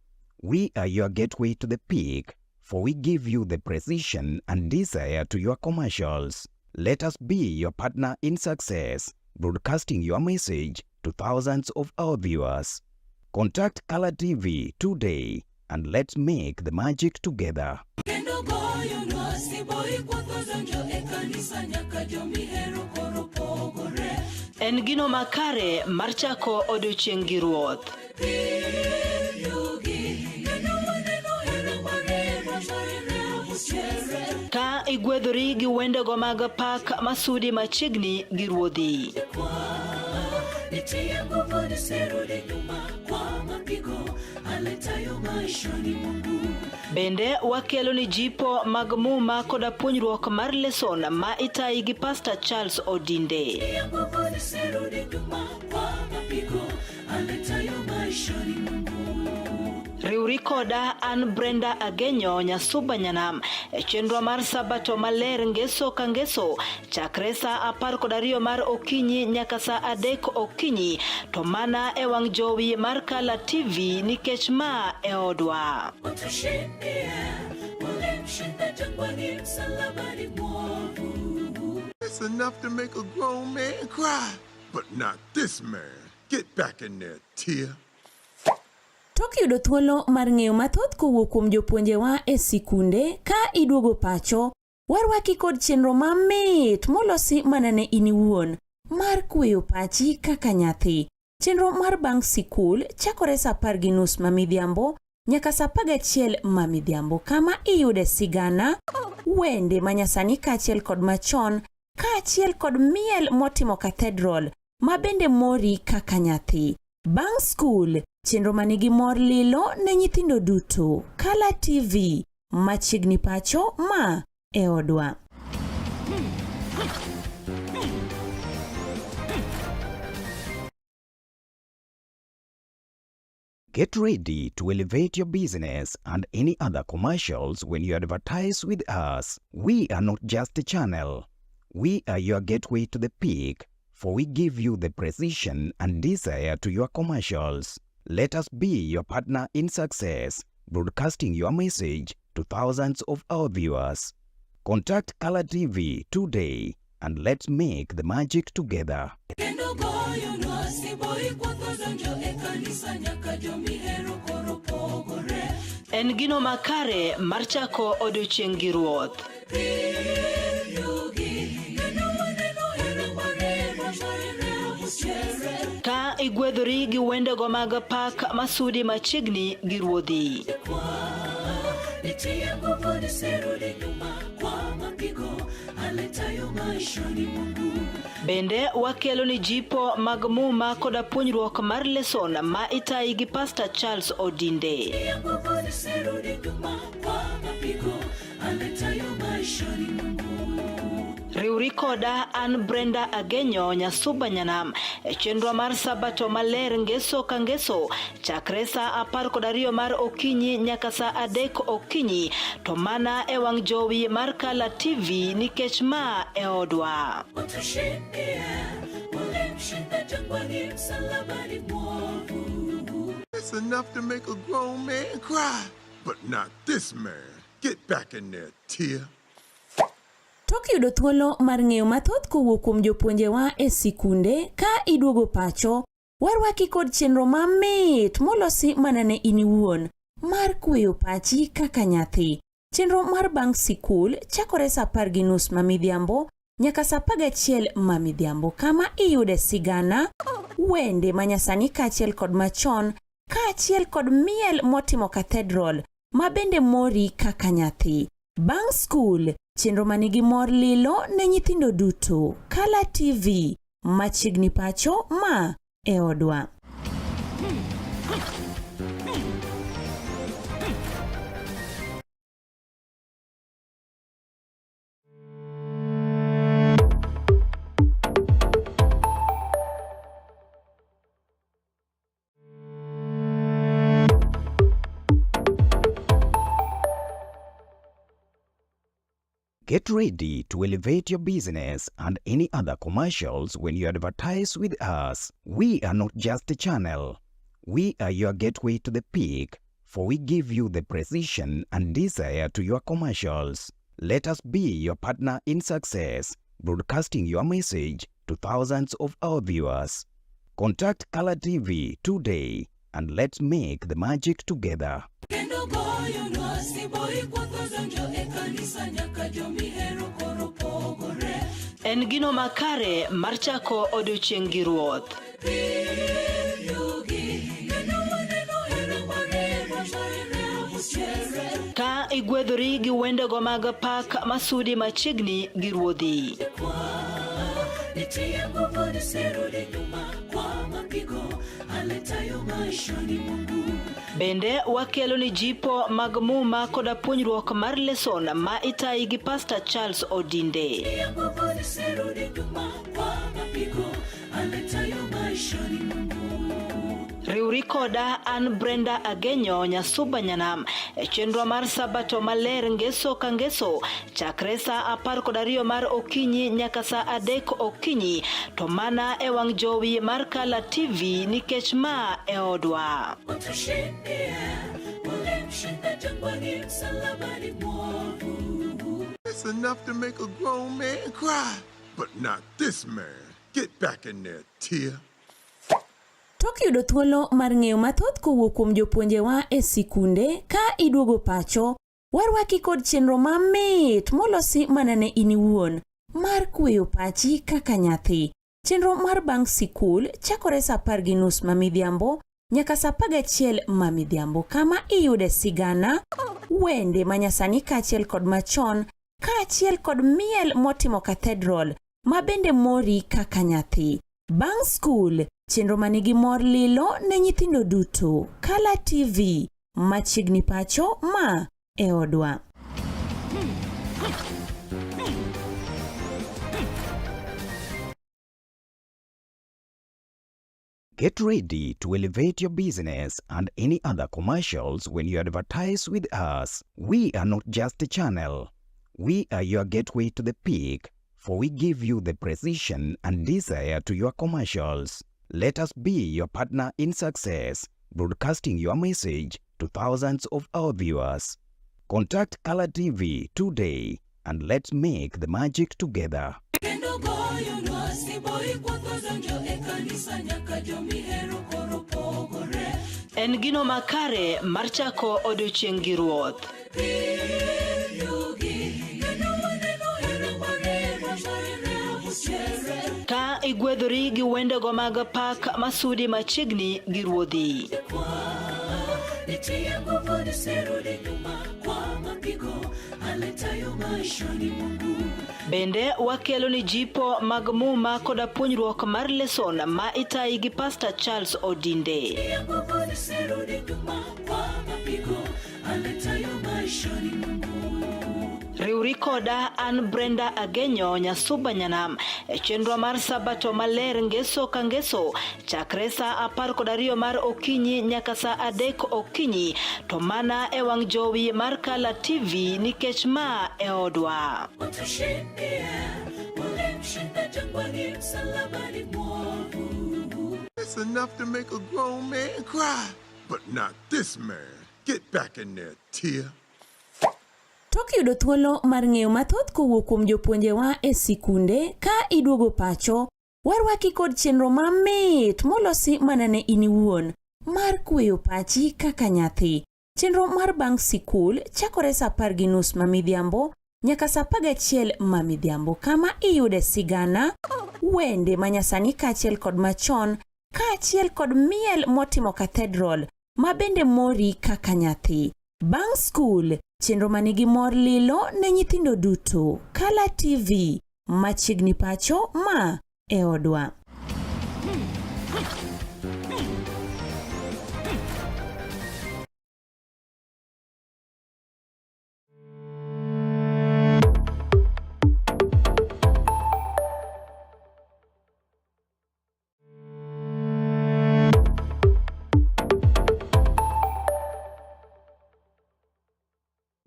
We are your gateway to the peak, for we give you the precision and desire to your commercials. Let us be your partner in success, broadcasting your message to thousands of our viewers. Contact Color TV today and let's make the magic together. En gino makare mar chako odiochieng' gi ruoth. Ka igwedhori gi wendego mag pak masudi machiegni gi ruodhi. Bende wakelo ni jipo mag muma koda puonjruok mar lesson ma itayi gi Pastor Charles Odinde. Riuri koda an Brenda Agenyo Nyasuba Nyanam e chenro mar Sabato maler ngeso ka ngeso chakre saa 12 mar Okinyi nyaka saa 3 Okinyi, to mana e wang' jowi mar Kala TV nikech ma e odwa. It's enough to make a grown man cry, but not this man. Get back in there, Tia. Tok yudo thuolo mar ng'eyo mathoth kowuok kuom jopuonjewa e sikunde, ka iduogo pacho, warwaki kod chenro mamit molosi mana ne in iwuon mar kweyo pachi kaka nyathi. Chenro mar bang' sikul chakore saa 10:30 mamidhiambo nyaka saa 11 mamidhiambo, kama iyude sigana, wende manyasani kaachiel kod machon, kaachiel kod miel motimo cathedral ma bende mori kaka nyathi. Bang' skul, chenro manigi mor lilo ne nyithindo duto. Kala TV, machiegni pacho ma e odwa. Get ready to elevate your business and any other commercials when you advertise with us. We are not just a channel. We are your gateway to the peak, for we give you the precision and desire to your commercials. Let us be your partner in success, broadcasting your message to thousands of our viewers. Contact Color TV today and let's make the magic together. En gino makare mar chako odiochieng' gi ruoth. Ka igwedhori gi wendego mag pak masudi machiegni gi ruodhi. Bende wakelo ni jipo mag muma koda puonjruok mar leson ma itayi gi Pastor Charles Odinde. Riuri koda an Brenda Agenyo Nyasuba Nyanam e chenro mar Sabato maler ngeso ka ngeso chakre saa 12 mar okinyi nyaka saa 3 okinyi, to mana e wang' jowi mar Kala TV nikech ma e odwa. It's enough to make a grown man cry, but not this man. Get back in there, Tia. Tok yudo thuolo mar ng'eyo mathoth kowuok kuom jopuonjewa e sikunde, ka iduogo pacho, warwaki kod chenro mamit molosi mana ne in iwuon mar kweyo pachi kaka nyathi. Chenro mar bang' sikul chakore saa 10:30 mamidhiambo nyaka saa 11 mamidhiambo, kama iyude sigana, wende manyasani kaachiel kod machon, kaachiel kod miel motimo cathedral ma bende mori kaka nyathi. Bang' skul, chenro manigi mor lilo ne nyithindo duto. Kala TV, machiegni pacho ma e odwa. Get ready to elevate your business and any other commercials when you advertise with us. We are not just a channel. We are your gateway to the peak, for we give you the precision and desire to your commercials. Let us be your partner in success, broadcasting your message to thousands of our viewers. Contact Color TV today and let's make the magic together. En gino makare mar chako odiochieng' gi ruoth. Ka igwedhori gi wendego mag pak masudi machiegni gi ruodhi. Bende wakelo ni jipo mag muma koda puonjruok mar leson ma itayi gi Pastor Charles Odinde. Riuri koda an Brenda Agenyo Nyasuba Nyanam e chenro mar Sabato maler ngeso ka ngeso chakre saa 12 mar okinyi nyaka saa 3 okinyi, to mana e wang' jowi mar Kala TV nikech ma e odwa. It's enough to make a grown man cry, But not this man. Get back in there, Tia. Tok yudo thuolo mar ng'eyo mathoth kowuok kuom jopuonjewa e sikunde ka iduogo pacho, warwaki kod chenro mamit molosi mana ne in iwuon mar kweyo pachi kaka nyathi. Chenro mar bang' sikul chakore saa 10:30 mamidhiambo nyaka saa 11 mamidhiambo, kama iyude sigana, wende manyasani kaachiel kod machon, kaachiel kod miel motimo cathedral ma bende mori kaka nyathi. Bang' skul, chenro manigi mor lilo ne nyithindo duto. Kala TV, machiegni pacho ma e odwa. Get ready to elevate your business and any other commercials when you advertise with us. We are not just a channel. We are your gateway to the peak, for we give you the precision and desire to your commercials. Let us be your partner in success, broadcasting your message to thousands of our viewers. Contact Color TV today and let's make the magic together. En gino makare mar chako odiochieng' gi ruoth. Ka igwedhori gi wendego mag pak masudi machiegni gi ruodhi. Bende wakelo ni jipo mag muma koda puonjruok mar lesson ma itayi gi Pastor Charles Odinde. Riuri koda an Brenda Agenyo Nyasuba Nyanam e chenro mar Sabato maler ngeso ka ngeso chakre saa 12 mar Okinyi nyaka saa 3 Okinyi, to mana e wang' jowi mar Kala TV nikech ma e odwa. It's enough to make a grown man cry, but not this man. Get back in there, Tia. Tok yudo thuolo mar ng'eyo mathoth kowuok kuom jopuonjewa e sikunde ka iduogo pacho, warwaki kod chenro mamit molosi mana ne in iwuon mar kweyo pachi kaka nyathi. Chenro mar bang' sikul chakore saa 10:30 mamidhiambo nyaka saa 11 mamidhiambo, kama iyude sigana, wende manyasani kaachiel kod machon, kaachiel kod miel motimo cathedral ma bende mori kaka nyathi. Bang' skul, chenro manigi mor lilo ne nyithindo duto. Kala TV, machiegni pacho ma e odwa.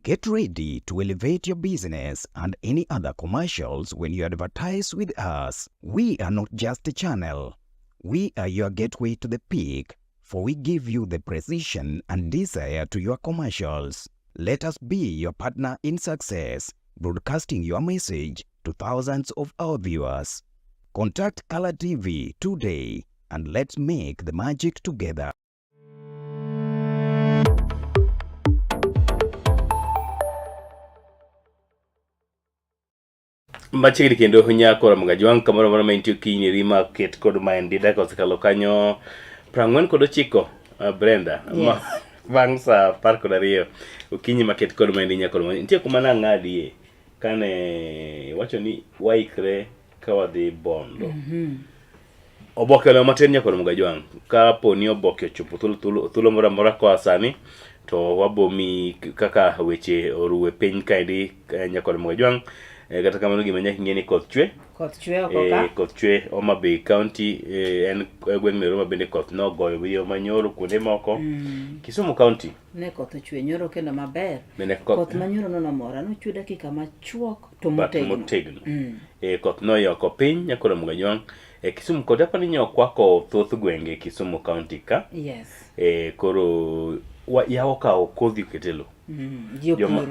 Get ready to elevate your business and any other commercials when you advertise with us. We are not just a channel. We are your gateway to the peak, for we give you the precision and desire to your commercials. Let us be your partner in success, broadcasting your message to thousands of our viewers. Contact Color TV today and let's make the magic together. Machiegni kendo nyako ramgajwang' kamoro moro maintie Okinyi rima ket kod maendi daka osekalo kanyo 49 Brenda. Yes. Bang' saa 12 Okinyi maket kod maendi nyako nitie kuma nang'adie kane wacho ni waikre ka wadhi Bondo. Oboke no matin nyako ramgajwang' ka poni oboke ochopo thulo moro amora koa sani to wabomi kaka weche oruwe piny kaendi nyako ramgajwang'. Kata kamano gima nyaka ng'e ni koth chwe okoka koth chwe Homa Bay County en gweng' Nonro bende koth nogoyo wiyo manyoro kuonde moko. Kisumu County ne koth chwe nyoro kendo maber. Bende Koth manyoro no mora no chwe dakika machuok to motegno. Koth noyoko piny nyako ramgajwang'. Kisumu kod apani nyokwako thoth gwenge Kisumu County ka. Yes. Koro yawo kawo kodhi ketelo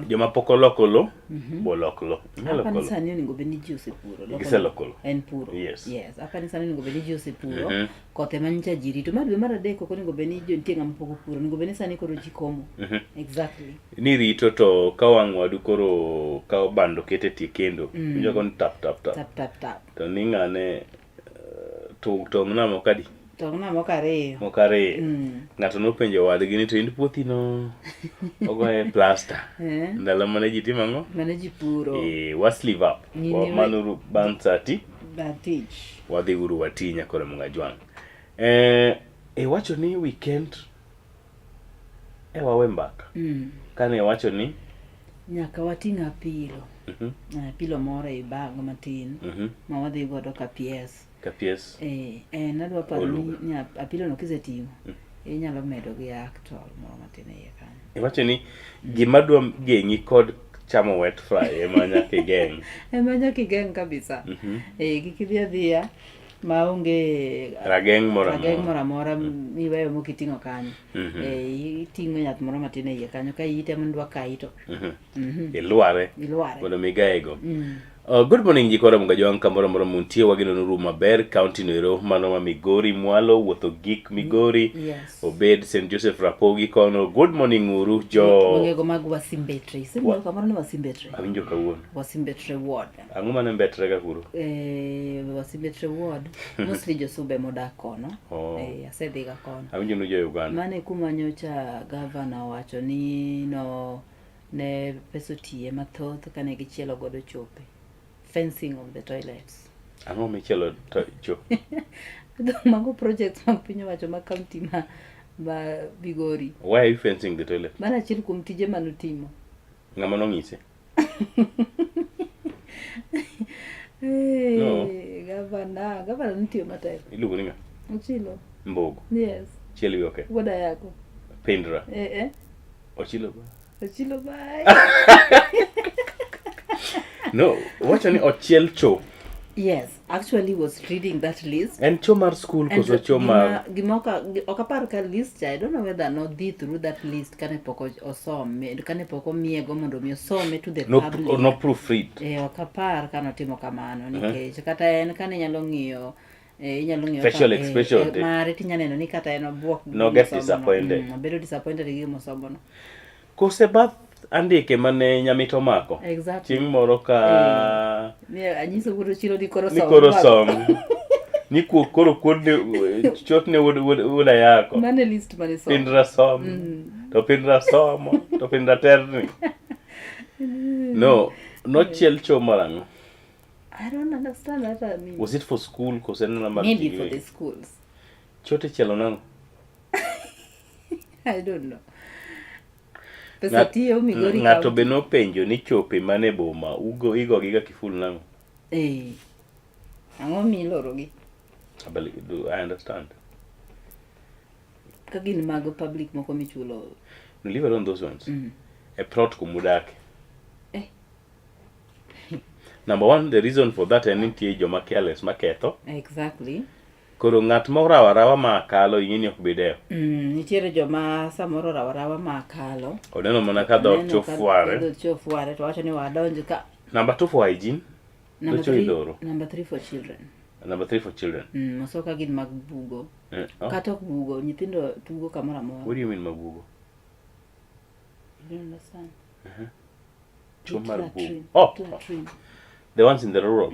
Joma pok oloko lo, bolok lo. Apani sani onego bed ni ji osepuro. Giseloko lo. En puro. Yes. Apani sani onego bed ni ji osepuro. Kothe manyicha ji rito. Ma dwe mar adek ok onego bed ni nitie ng'ama pok opuro. Onego bed ni sani koro ji komo. Exactly. Ni rito to ka wang' wadu koro ka bando kete tie kendo. Winjo kon tap tap tap. Tap tap tap. To ni ng'ane tong' na mokadi. Tong' na mokariyo. Ng'ato nopenjo wadgi ni to in puothi no ogoye plaster. Ndalo mane ji timo ang'o? Mane ji puro. Was live up. Manuru bang' sati. Batich. Wadhi uru watinya kore mungajwang'. Wacho ni weekend wawe mbaka. Kane wacho ni nyaka wating' apilo. Apilo moro e bag matin. Ma wadhi godo ka PS. Kapies. Nadwa paro ni apilo no kiseting'o. Inyalo medo gi actual moro matin e iye kanyo. Iwacho ni gima dwa geng'i kod chamo wet fry ema nyaka igeng'. Ema nyaka igeng' kabisa. Gikidhi adhiya maonge rageng' moro amora miweyo mokiting'o kanyo. Iting'o yath moro matin e iye kanyo ka itemo ndwa kaito. Ilware. Mondo migayego. Good morning jikora mungajwang' kamoro moro muntie wagino nuru maber county noero mano ma Migori mwalo wuotho gik Migori obed St. Joseph Rapogi kono. Good morning uru jo Mongego mag Wasimbetre. Simbo kamoro ni Wasimbetre. Awinjo kawuono. Wasimbetre ward. Ang'o mane mbetre ga kuro? Wasimbetre ward. Mostly jo Sube modak kono. Asedhiga kono. Awinjo nu jo Uganda. Mane kuma nyocha governor wacho ni no ne peso tie mathoth kane gichielo godo chope. Fencing of the toilets. Ang'o michielo chope? Mago projects mag piny owacho ma county ma Migori. Why are you fencing the toilet? Mana achiel kuom tije manotimo. Ng'ama nong'ise? Gavana nitiyo matek. Iluongo ni ng'a? Ochilo. Mbogo? Yes. Chielo yoke? Wuoda yako. Pindra? Ochilo ba? Ochilo ba. No, wacho ni ochiel cho. Yes, actually was reading that list. And cho mar school koso cho mar gimoka okapar ka list. I don't know whether no did through that list kane poko osome kane poko miego mondo mi osome to the public. No proofread. Okapar kano timo kamano nikech kata en kane nyalo ng'iyo facial expression mare tinyalo neno ni kata en obwok. No get disappointed. Bedo disappointed gi mosomo no. Kose bath andike mane nyamito mako. Exactly. Chieng' moro ka anyiso wuodo chiro di koro som. Ni koro kuonde chotne wuoda yako. Mane list mane som. Pindra som. To pindra somo. To pindra terni. No chiel cho marang'o. I don't understand what I mean. Was it for school? Maybe for the schools. Chote chielo nang'o? I don't know. Pesa tiyo Migori ng'ato be nopenjo ni chope mane boma igo giga kiful nang'o? Ang'o milorogi? I understand. Kagin mag public moko michulo. No, leave alone those ones. A plot kumudake. Number one, the reason for that en nitie joma careless maketho. Exactly. Koro ng'at moro rawa makalo ing'eni ok bideo. Nitiere joma samoro rawa makalo. Oneno mana ka dhot chofuare. To wacho ni wadonjo ka. Number 2 for hygiene. Number 3 for children. Number 3 for children. Masoka gin mag bugo. Kata ok bugo, nyithindo tugo kamoro amora. What do you mean mag bugo? You don't understand. Chomar bugo. The ones in the rural.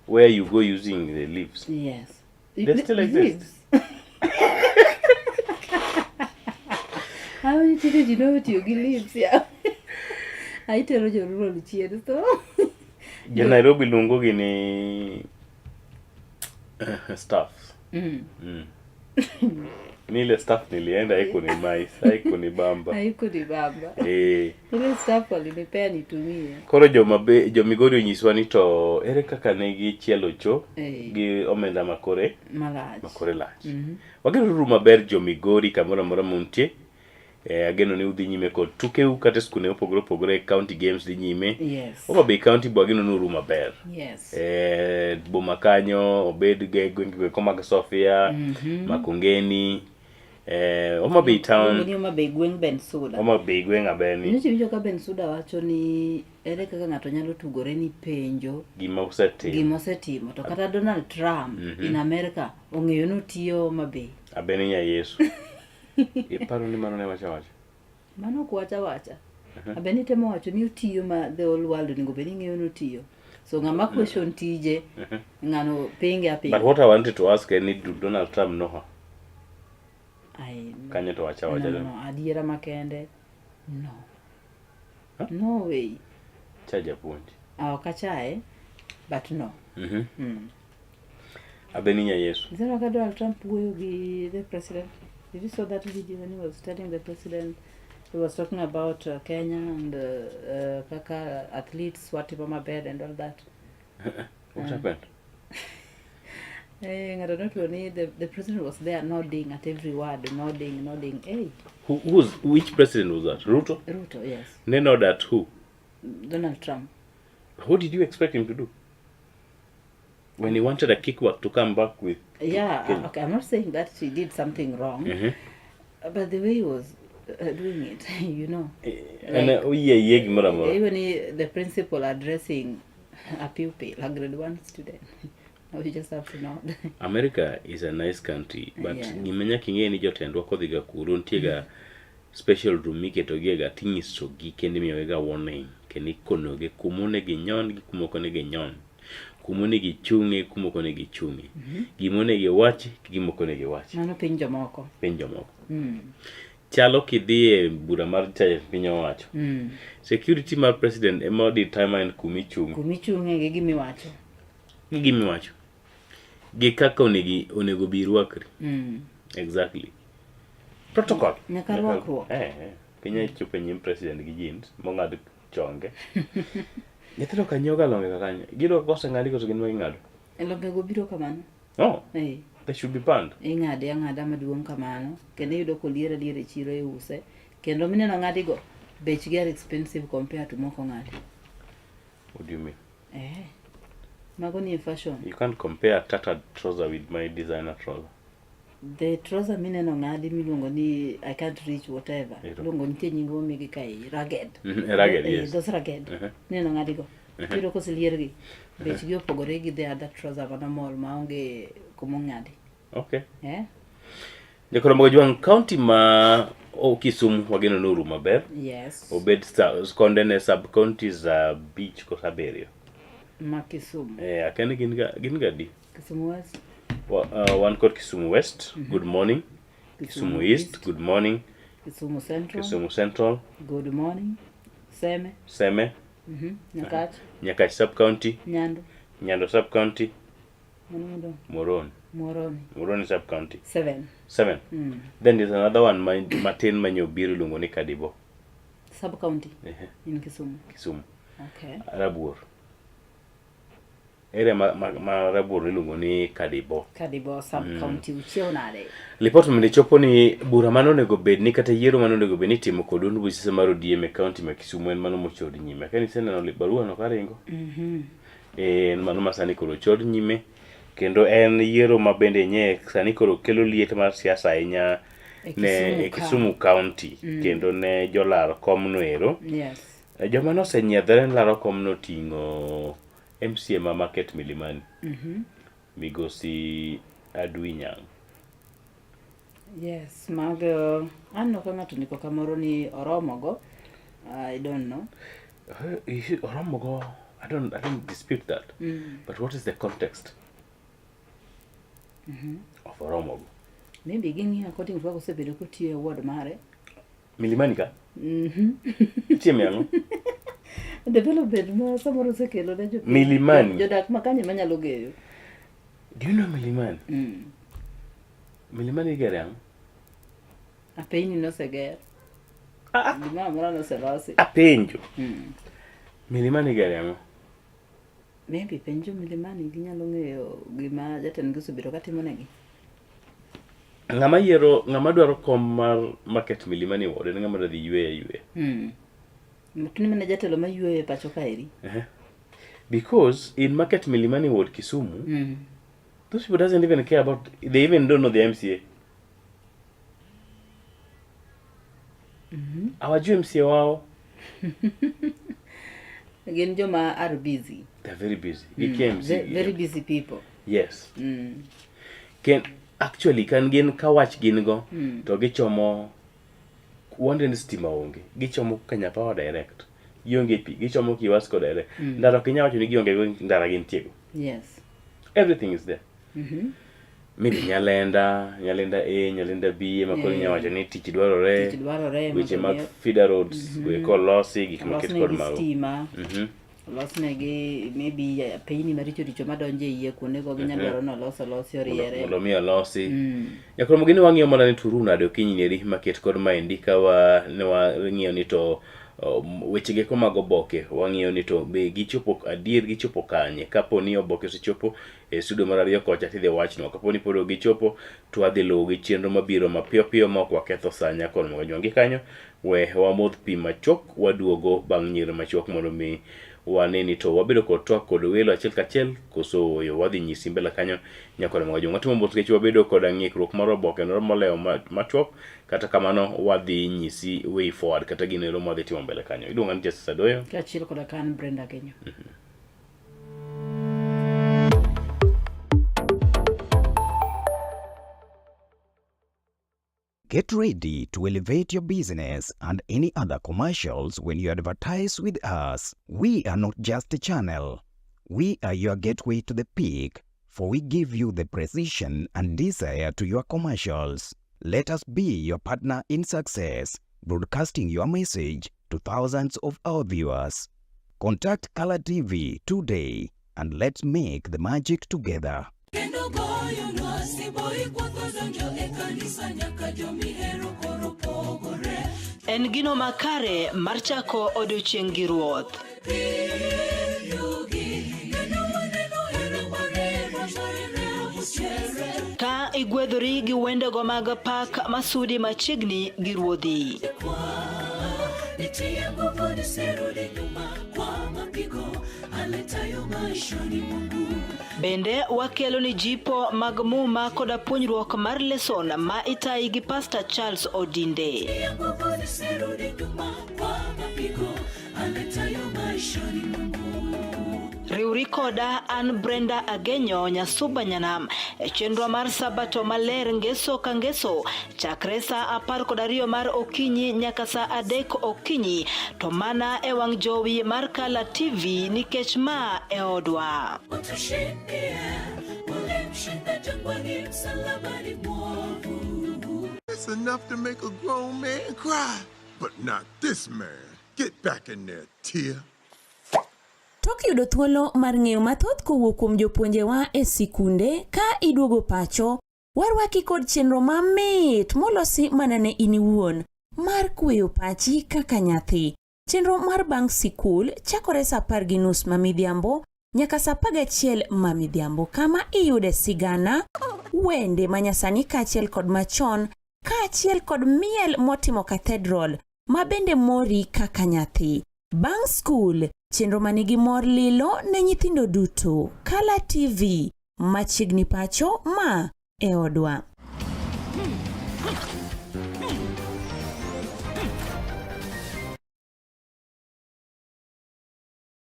Where you go using the leaves. Yes. They still exist. How many children you know what you give leaves? Yeah. I tell you rural children so. Ja Nairobi lungo gini staff. Nile staff nilienda haiko ni mais, haiko ni bamba. Ile staff walinipea nitumie. Koro jo Migori onyiswa ni to ere kaka ne gi chielo cho gi omenda makore lach. Wageno ru maber jo Migori kamoro moro muntie. Ageno ni udhi nyime kod tukeu kata skune opogore county games dhi nyime. Homabay county bwageno nuru maber. Boma kanyo obed gwenge mag Sofia, Makongeni, Homa Bay town. Ni Homa Bay gweng Ben Suda. Homa Bay gweng abeni. Ni winjo ka Ben Suda wacho ni ere kaka ng'ato nyalo tugore ni penjo gima osetimo to kata Donald Trump in America ong'eyo no tiyo Homa Bay. Abeni ya Yesu. Iparo ni mano ne wacha. Mano wacha. Abeni temo wacho ni tiyo ma the whole world ningo beni ng'eyo no tiyo. So ng'ama question tije ng'ano pinge apinge. But what I wanted to ask is, do Donald Trump know her? Kanye to wacha. No, adiera makende. No. Huh? No way. Chaja puonj. Kachae, but no. Abeni ya Yesu. Is that Donald Trump with the president? Did you saw that video when he was telling the president? He was talking about Kenya and Kaka athletes, what Homa Bay and all that. What happened? I don't know. The president was there nodding at every word, nodding. Hey. Which president was that? Ruto? Ruto, yes. They know that who? Donald Trump. What did you expect him to do? When he wanted a kickback to come back with... Yeah, okay, I'm not saying that he did something wrong. But the way he was doing it, you know. Even the principal addressing a pupil, a grade 1 student. We just have to know. America is a nice country, but gimenya kinge ni jotendwa kodhiga kuro ntiega special room miketogiega tinyiso gi kende miwega warning kendo ikonoge kumone gi nyon gi kumokone gi nyon, kumone gi chunge kumokone gi chunge, gimone gi wachi gimokone gi wachi. Mano pinjo moko. Chalo kidhie bura mar chaje piny owacho. Security mar president ema determine kumichunge gi gimiwacho. Gimiwacho. Gi kaka onego bi rwakri. Exactly. Protocol. Nyaka rwakruok. Kenya chope nyim president gi jeans mong'ad chonge. Nyithindo kanyoga longe kakanya. Giro kose ng'adi koso gin maging'ado. Longe go biro kamano. Oh. They should be banned. Ing'ada maduong' kamano. Kendo yudo koliere diere chiro use. Kendo mineno ng'adi go bechgi are expensive compared to moko ng'adi. What do you mean? Mago ni fashion. You can't compare tattered trouser with my designer trouser. The trouser mineno ng'adi miluongo ni I can't reach whatever. Luongo nitie nyingo migi kai ragged. Ragged, yes. Those ragged. Mineno ng'adi go. Kiro koseliergi. Bechgi opogore gi the other trouser manomol maonge kumong'adi. Okay. Jakoro Mokinyi county ma Kisumu wageno noru maber. Yes. Obed kondene sub counties beach ko Saberio. Ma Kisumu. Akene gin ga di. Kisumu West. One called Kisumu West. Good morning. Kisumu East. Good morning. Kisumu Central. Kisumu Central. Good morning. Seme. Nyakach sub county. Nyando sub county. Moroni sub county. 7. Then there's another one Matin Manyobiru luongo ni Kadibo. Sub county. In Kisumu. Okay. Rabuor. Ere ma Rabuor luongo ni Kadibo. Kadibo sub county uchio nade. Lipot mlichopo ni bura mano nego bed ni kata yiero mano nego bed ni timo kodun busise maro DM county ma Kisumu en mano mochodi nyime. Kani sene no barua no karingo. Mano masani koro chod nyime. Kendo en yiero mabende nye sani koro kelo liet mar siasa ahinya ne Kisumu County. Kendo ne jolar kom noero. Yes. Joma nosenyiedhere laro kom noting'o MCA ma Market Milimani. Migosi Adwinyang. Yes, mago anno ka ng'ato niko kamoro ni oromogo. I don't know. Oromogo, I don't dispute that. But what is the context of Oromogo? Maybe gini according to what osebedo kotiyo e ward mare. Milimani ka? Tieme yango? Development ma samoro sekelo ne jo. Milimani. Jodak makanye manyalo geyo. Do you know Milimani? Milimani igere yango? Apenjo no seger. Gima mora no selosi. Apenjo. Milimani igere yango? Maybe penjo Milimani ginyalo ng'eyo gima jatend gi osebiro katimo negi. Ng'ama dwaro kom mar Market Milimani ward en ng'ama dhi ywe. Mutuni mane jatelo ma ywe pacho kaeri. Because in Market Milimani ward Kisumu, those people doesn't even care about, they even don't know the MCA. Hawajui MCA wao. Again, Joma are busy. They're very busy. Very busy people. Yes. Actually, kan gin kawach gin go, to gichomo wanden stima onge. Gichomo Kenya Power Direct. Gionge pi, gichomo Kiwasco Direct. Ndaro Kenya wacho ni gionge ndara gin tiego. Yes. Everything is there. Maybe Nyalenda A, Nyalenda B, makoni nyawacho ni tich dwarore. Weche mag feeder roads, we call lossy, gik maket kod mago. Loss negi maybe payni maricho madonje iye kuone go ginyalo no loss oriere. Mondo mi lossy. Yakoro mugini wang'iyo mana ni turuna do kinyi neri maket kod maendi ka ne wang'iyo ni to weche ge ko mag Oboke wang'iyo ni to be gichopo adier gichopo kanye kapo ni Oboke osechopo e studio mar ariyo kocha tidhi wachno kapo ni pod gichopo to adhi luwo gi chenro mabiro mapiyo ma ok waketho sanya kod mojwangi kanyo we wamodh pi machok waduogo bang' nyiro machok mondo mi waneni to wabedo kod twak kod welo achiel kachiel koso yo wadhi nyisi mbele kanyo nyakore mojwangi watimo mbot kechi wabedo kod ng'ikruok mar Oboke noro moleo machwok kata kamano wadhi nyisi way forward kata ginero madhi timo mbele kanyo. Iluonga ni Justice Adoyo kachiel kod kan Brenda Kenyo. Get ready to elevate your business and any other commercials when you advertise with us. We are not just a channel. We are your gateway to the peak, for we give you the precision and desire to your commercials. Let us be your partner in success, broadcasting your message to thousands of our viewers. Contact Color TV today and let's make the magic together. En gino makare mar chako odiochieng' gi ruoth. Ka igwedhori gi wendego mag pak masudi machiegni gi ruodhi. Bende wakelo ni jipo mag muma koda puonjruok mar lesson ma itayi gi Pastor Charles Odinde. Riuri koda an Brenda Agenyo Nyasuba Nyanam chenro mar Sabato maler ngeso ka ngeso chakre sa 12 mar Okinyi nyaka sa 3 Okinyi to mana e wang jowi mar Kala TV nikech ma e odwa. It's enough to make a grown man cry, but not this man. Get back in there, tear. Tok yudo thuolo mar ng'eyo mathoth kowuok kuom jopuonjewa e sikunde ka iduogo pacho, warwaki kod chenro mamit molosi mana ne in iwuon mar kweyo pachi kaka nyathi. Chenro mar bang' sikul chakore sa 10:30 mamidhiambo nyaka sa 11 mamidhiambo kama iyude sigana, wende manyasani kaachiel kod machon kaachiel kod miel motimo cathedral ma bende mori kaka nyathi. Bang' skul chenro manigi mor lilo ne nyithindo duto. Kala TV machiegni pacho ma e odwa.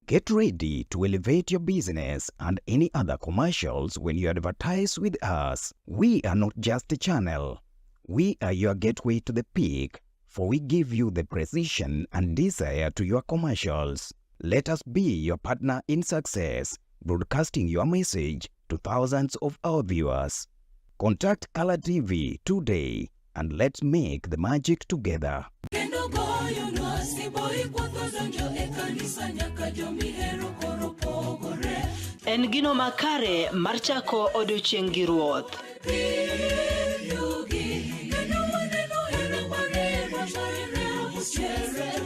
Get ready to elevate your business and any other commercials when you advertise with us. We are not just a channel. We are your gateway to the peak, for we give you the precision and desire to your commercials. Let us be your partner in success, broadcasting your message to thousands of our viewers. Contact Color TV today and let's make the magic together. En gino makare mar chako odiochieng' gi ruoth.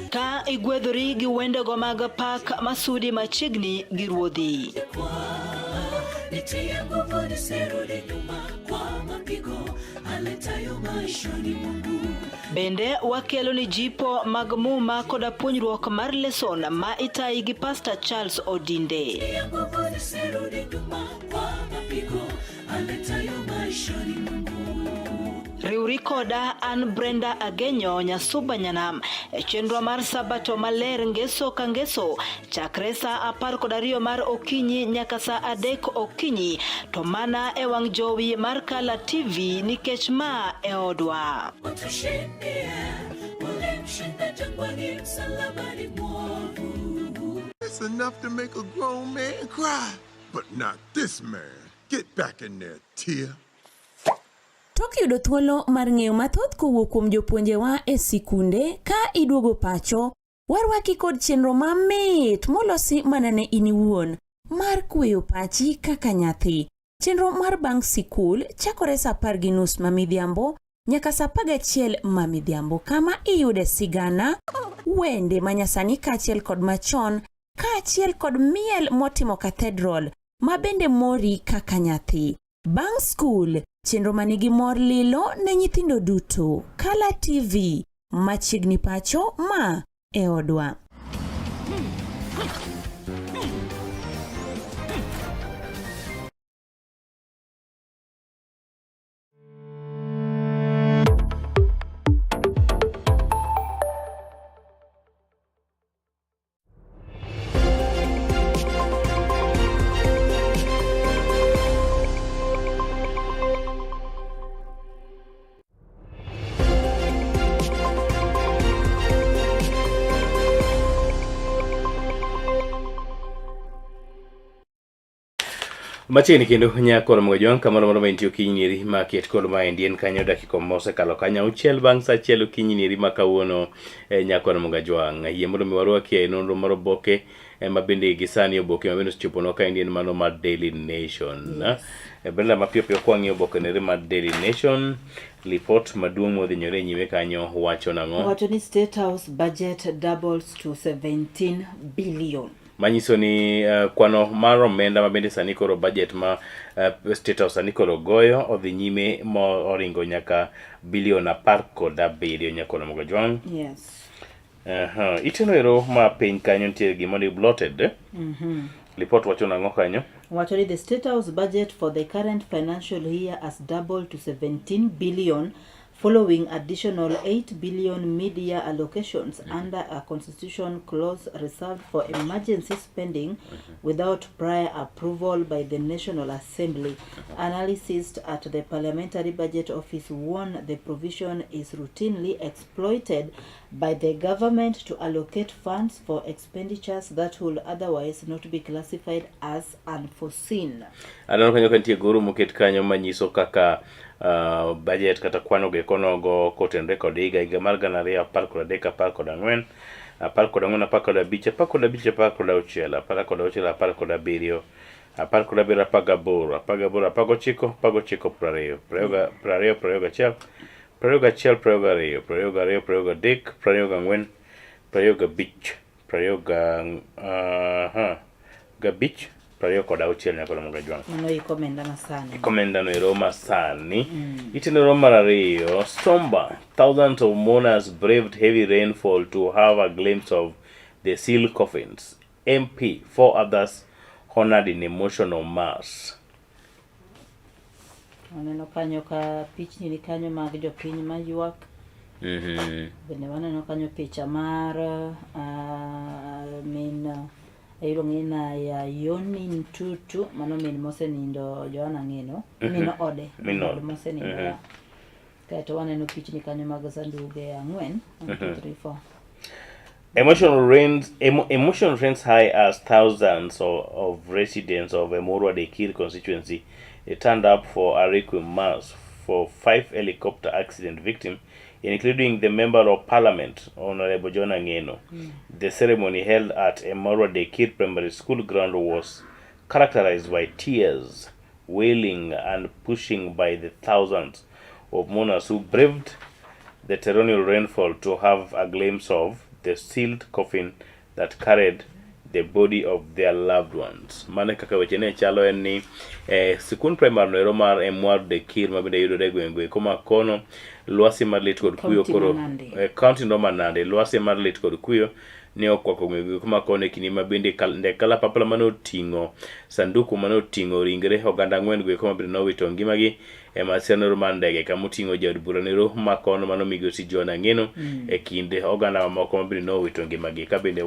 Ka igwedhori gi wendego mag pak masudi machiegni gi ruodhi. Bende wakelo ni jipo mag muma koda puonjruok mar lesson ma itayi gi Pastor Charles Odinde. Riuri koda an Brenda Agenyo Nyasuba Nyanam chenro mar Sabato maler ngeso ka ngeso chakre sa 12 mar Okinyi nyaka sa 3 Okinyi to mana e wang jowi mar Kala TV nikech ma e odwa. It's enough to make a grown man cry, but not this man. Get back in there, Tia. Tok yudo thuolo mar ng'eyo mathoth kowuok kuom jopuonjewa e sikunde ka iduogo pacho, warwaki kod chenro mamit molosi mana ne in iwuon mar kweyo pachi kaka nyathi. Chenro mar bang' sikul chakore sa 10:30 mamidhiambo nyaka sa 11 mamidhiambo kama iyude sigana, wende manyasani kaachiel kod machon kaachiel kod miel motimo cathedral ma bende mori kaka nyathi. Bang' skul, chenro manigi mor lilo ne nyithindo duto. Kala TV, machiegni pacho ma e odwa. Machiegni kendo nyakoro mojong kamoro moro maintio kinyiri maket kod Manyien kanyo dakika mose kalo kanyo auchiel bang' sa achiel kinyiri ma kawuono nyakoro mogajwang' yie mondo miwarwaki e nonro mar Oboke ma bende gisani Oboke ma bende osechopono ka en mano mar Daily Nation. Brenda mapiyo piyo kwa ng'iyo Oboke nere mar Daily Nation, report maduong' modhinyore nyime kanyo wacho nang'o? Wacho ni State House budget doubles to 17 billion. Manyiso ni kwano mar omenda ma bende sani koro budget ma State House sani koro goyo odhi nyime moringo nyaka bilion 17 nyakoro mogajwang'. Yes. Iteno ero ma piny kanyo nitie gima ni bloated. Report wacho nang'o kanyo? Wacho ni the State House budget for the current financial year has doubled to 17 billion following additional 8 billion media allocations under a constitution clause reserved for emergency spending without prior approval by the National Assembly. Analysts at the Parliamentary Budget Office warn the provision is routinely exploited by the government to allocate funds for expenditures that will otherwise not be classified as unforeseen. Anano kanyo kantie guru moket kanyo manyiso kaka budget kata kwano ge konogo kotenre kod higa mar 2013, 14, 14, 15, 16, 17, 18, 19, 17, 18, 19, Prayo kod auchiel nyakoro mogajwang'. Mano ikomenda masani. Ikomenda no ero masani. Itinero mar ariyo, Somba, thousands of mourners braved heavy rainfall to have a glimpse of the seal coffins. MP, 4 others honored in emotional mass. Waneno kanyo ka pichni ni kanyo mag jopiny mayuak. Bende waneno kanyo picha mar Ilongina ya Yoni Ntutu, mano min mose nindo Joana Ngeno, min ode, min mose nindo. Kato waneno pichni kanyo mag sanduge ang'wen, 1, 2, 3, 4. Emotion runs high as thousands of residents of Emurua Dekir constituency turned up for a requiem mass for 5 helicopter accident victims, including the Member of Parliament, Honorable Joana Ngeno. The ceremony held at Emurua Dekir Primary School ground was characterized by tears, wailing, and pushing by the thousands of mourners who braved the torrential rainfall to have a glimpse of the sealed coffin that carried the body of their loved ones. Mane kaka weche ne chalo en ni sikund primary no ero mar Emurua Dekir mabende yudore gwenge koma kono lwasi mar lit kod kuyo koro county no Nandi lwasi mar lit kod kuyo ne okwako ng'wego kuma kone kini ma bende kalapapla manoting'o sanduku manoting'o ringre oganda 4 gwe kuma bende nowito ngimagi e masira mar ndege kama oting'o jaod bura nero makono mano migosi John Ang'eno e kinde oganda mamoko ma bende nowito ngimagi ka bende